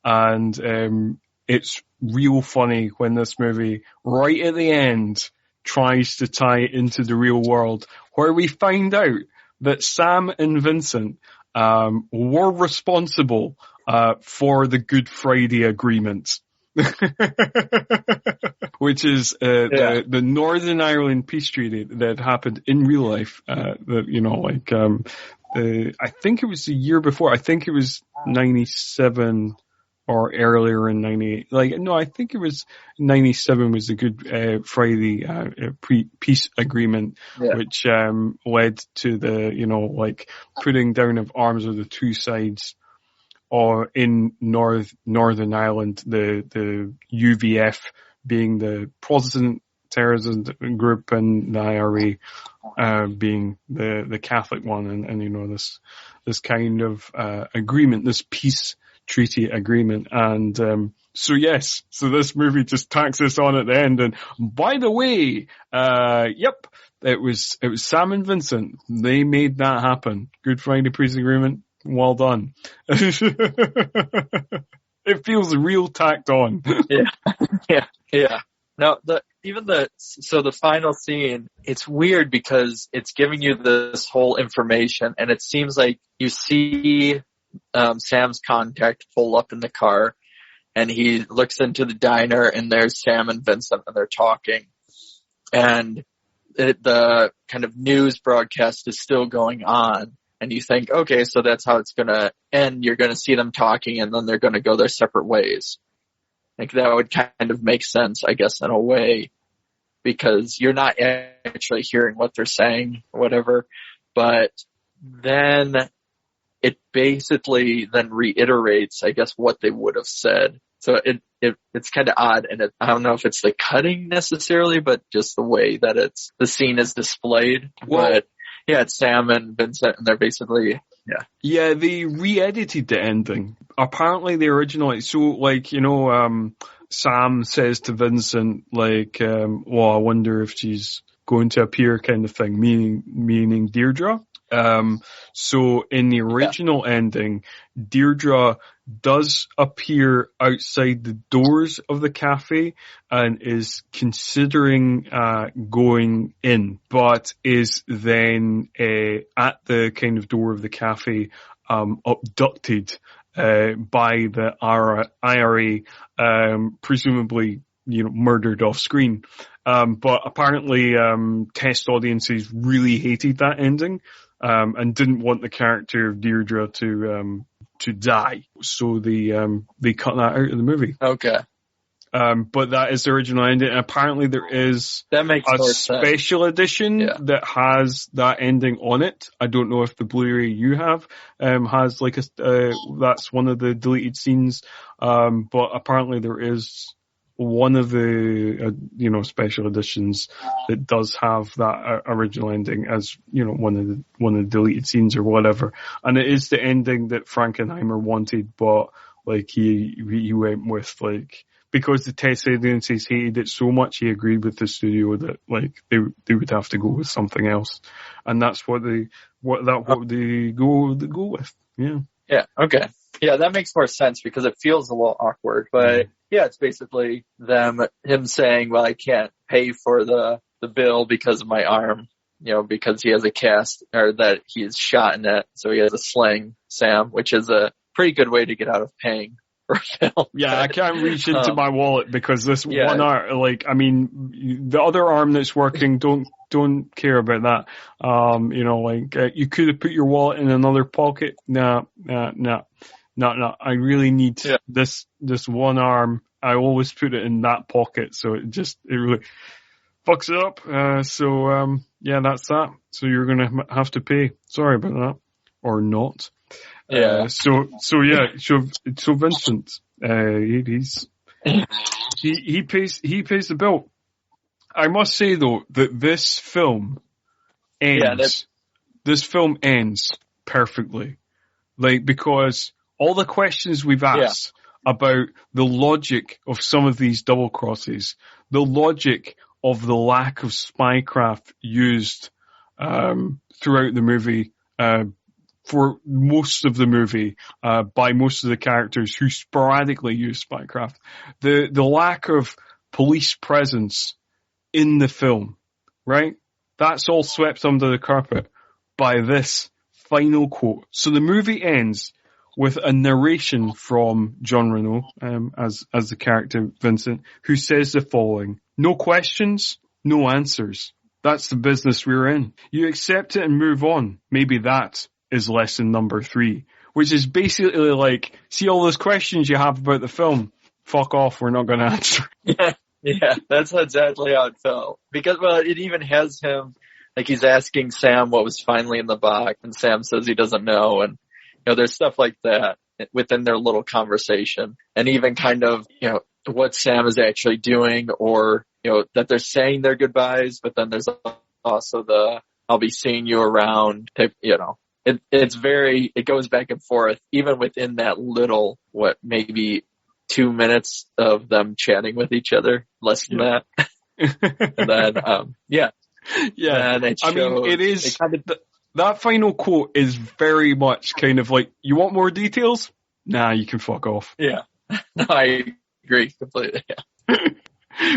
Speaker 1: and it's real funny when this movie right at the end tries to tie it into the real world, where we find out that Sam and Vincent were responsible for the Good Friday Agreement. Which is the Northern Ireland peace treaty that happened in real life. I think it was the year before. I think it was 97 or earlier in 98. I think it was 97 was the Good Friday peace agreement, which led to the putting down of arms of the two sides. Or in Northern Ireland, the UVF being the Protestant terrorism group and the IRA being the Catholic one, and this kind of agreement, this peace treaty agreement, and so this movie just tacks this on at the end. And by the way, it was Sam and Vincent. They made that happen. Good Friday Peace Agreement. Well done. It feels real tacked on.
Speaker 2: Yeah. Now, the final scene, it's weird because it's giving you this whole information, and it seems like you see Sam's contact pull up in the car, and he looks into the diner, and there's Sam and Vincent, and they're talking, and the kind of news broadcast is still going on. And you think, okay, so that's how it's going to end. You're going to see them talking, and then they're going to go their separate ways. Like, that would kind of make sense, I guess, in a way, because you're not actually hearing what they're saying, or whatever. But then it basically then reiterates, I guess, what they would have said. So it's kind of odd, and I don't know if it's the cutting necessarily, but just the way that the scene is displayed.
Speaker 1: Well,
Speaker 2: but Yeah, it's Sam and Vincent, and they're basically,
Speaker 1: Yeah, they re-edited the ending. Apparently the original, Sam says to Vincent, well, I wonder if she's going to appear kind of thing, meaning Deirdre. So in the original ending, Deirdre does appear outside the doors of the cafe and is considering going in, but is then at the kind of door of the cafe abducted by the IRA, presumably murdered off screen. But apparently test audiences really hated that ending. And didn't want the character of Deirdre to die, so they cut that out of the movie.
Speaker 2: Okay.
Speaker 1: But that is the original ending. And apparently there is
Speaker 2: that makes
Speaker 1: a special edition that has that ending on it. I don't know if the Blu-ray you have has that's one of the deleted scenes. But apparently there is one of the special editions that does have that original ending as one of the deleted scenes or whatever, and it is the ending that Frankenheimer wanted, but he went with because the test audiences hated it so much, he agreed with the studio that they would have to go with something else, and that's what they go with.
Speaker 2: Yeah. Okay. Yeah, that makes more sense because it feels a little awkward, but yeah, it's basically him saying, well, I can't pay for the bill because of my arm, because he has a cast, or that he's shot in it, so he has a sling, Sam, which is a pretty good way to get out of paying for a film.
Speaker 1: Yeah, I can't reach into my wallet because this one arm, the other arm that's working, don't care about that. You could have put your wallet in another pocket. No. I really need this one arm. I always put it in that pocket, so it really fucks it up. That's that. So you're gonna have to pay. Sorry about that, or not.
Speaker 2: Yeah.
Speaker 1: So Vincent, he pays the bill. I must say though that this film ends. This film ends perfectly, because all the questions we've asked about the logic of some of these double crosses, the logic of the lack of spycraft used throughout the movie, for most of the movie, by most of the characters who sporadically use spycraft, the lack of police presence in the film, right? That's all swept under the carpet by this final quote. So the movie ends with a narration from John Reno, as the character Vincent, who says the following: "No questions, no answers. That's the business we're in. You accept it and move on. Maybe that is lesson number 3." Which is basically see all those questions you have about the film? Fuck off, we're not going to answer.
Speaker 2: Yeah, that's exactly how it felt. Because, it even has him, he's asking Sam what was finally in the box, and Sam says he doesn't know, and there's stuff like that within their little conversation, and even kind of, what Sam is actually doing, or, that they're saying their goodbyes, but then there's also the, I'll be seeing you around type, it goes back and forth, even within that little, maybe 2 minutes of them chatting with each other, less than that. And then, Yeah.
Speaker 1: It is, that final quote is very much kind of you want more details? Nah, you can fuck off.
Speaker 2: Yeah. No, I agree completely. Yeah.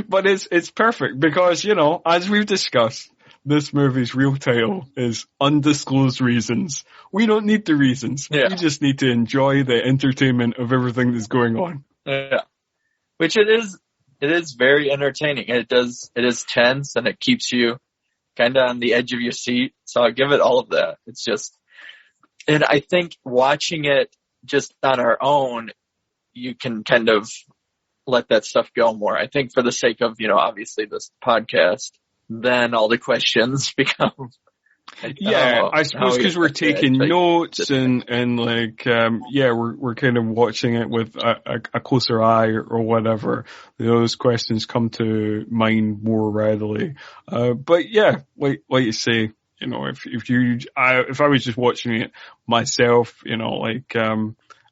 Speaker 1: But it's perfect because, as we've discussed, this movie's real title is Undisclosed Reasons. We don't need the reasons. Yeah. We just need to enjoy the entertainment of everything that's going on.
Speaker 2: Yeah. Which it is very entertaining. It is tense, and it keeps you kind of on the edge of your seat. So I'll give it all of that. It's just, and I think watching it just on our own, you can kind of let that stuff go more. I think for the sake of, obviously this podcast, then all the questions become.
Speaker 1: I suppose because we're taking notes and we're kind of watching it with a closer eye or whatever. Those questions come to mind more readily. But yeah, like you say, if I was just watching it myself,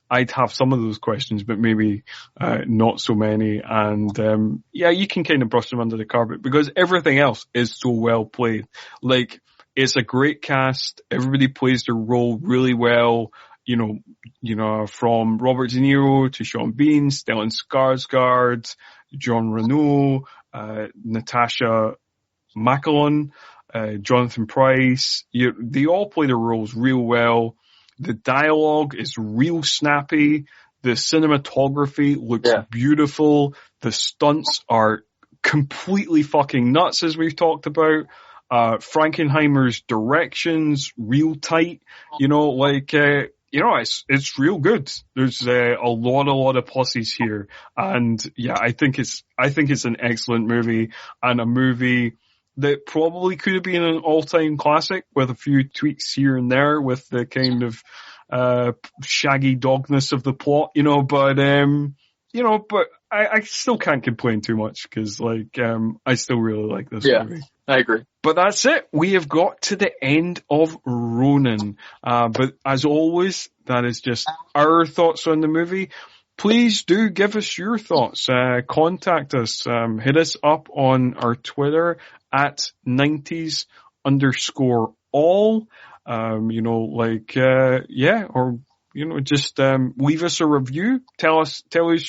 Speaker 1: I'd have some of those questions, but maybe not so many. And you can kind of brush them under the carpet because everything else is so well played. Like, it's a great cast. Everybody plays their role really well. From Robert De Niro to Sean Bean, Stellan Skarsgård, John Reno, Natasha Macalon, Jonathan Pryce. They all play their roles real well. The dialogue is real snappy. The cinematography looks beautiful. The stunts are completely fucking nuts, as we've talked about. Frankenheimer's directions, real tight. It's real good. There's a lot of pluses here. And I think it's an excellent movie, and a movie that probably could have been an all-time classic with a few tweaks here and there with the kind of shaggy dogness of the plot, but I still can't complain too much because I still really like this movie.
Speaker 2: I agree.
Speaker 1: But that's it. We have got to the end of Ronin. But as always, that is just our thoughts on the movie. Please do give us your thoughts. Contact us. Hit us up on our Twitter at 90s_all. Just leave us a review. Tell us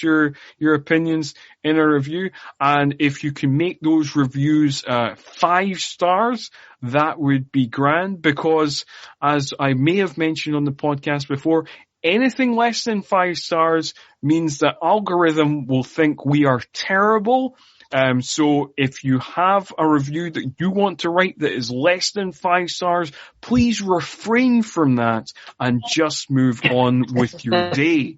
Speaker 1: your opinions in a review. And if you can make those reviews 5 stars, that would be grand, because as I may have mentioned on the podcast before, anything less than 5 stars means the algorithm will think we are terrible. So if you have a review that you want to write that is less than 5 stars, please refrain from that and just move on with your day.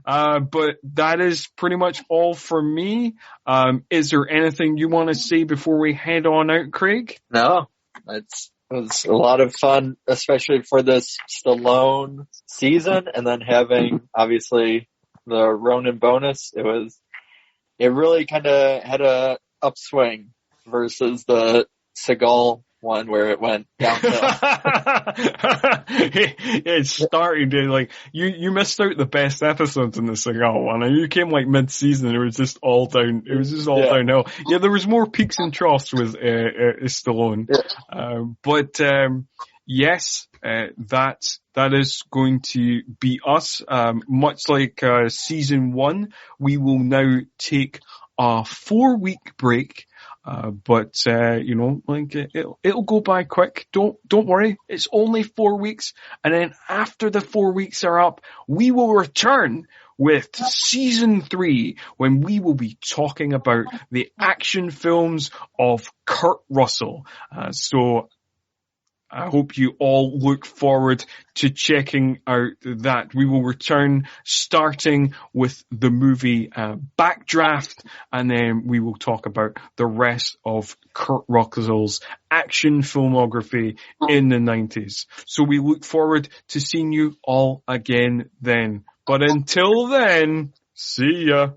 Speaker 1: But that is pretty much all for me. Is there anything you want to say before we head on out, Craig?
Speaker 2: No, it was a lot of fun, especially for this Stallone season, and then having obviously the Ronin bonus. It really kind of had a upswing versus the Seagal one where it went downhill.
Speaker 1: It started you missed out the best episodes in the Seagal one, and you came mid-season and it was just all downhill. Yeah, there was more peaks and troughs with Stallone. Yes, that is going to be us. Much like season 1, we will now take a 4-week break. It'll go by quick. Don't worry. It's only 4 weeks. And then after the 4 weeks are up, we will return with season 3, when we will be talking about the action films of Kurt Russell. So I hope you all look forward to checking out that. We will return starting with the movie Backdraft, and then we will talk about the rest of Kurt Russell's action filmography in the 90s. So we look forward to seeing you all again then. But until then, see ya.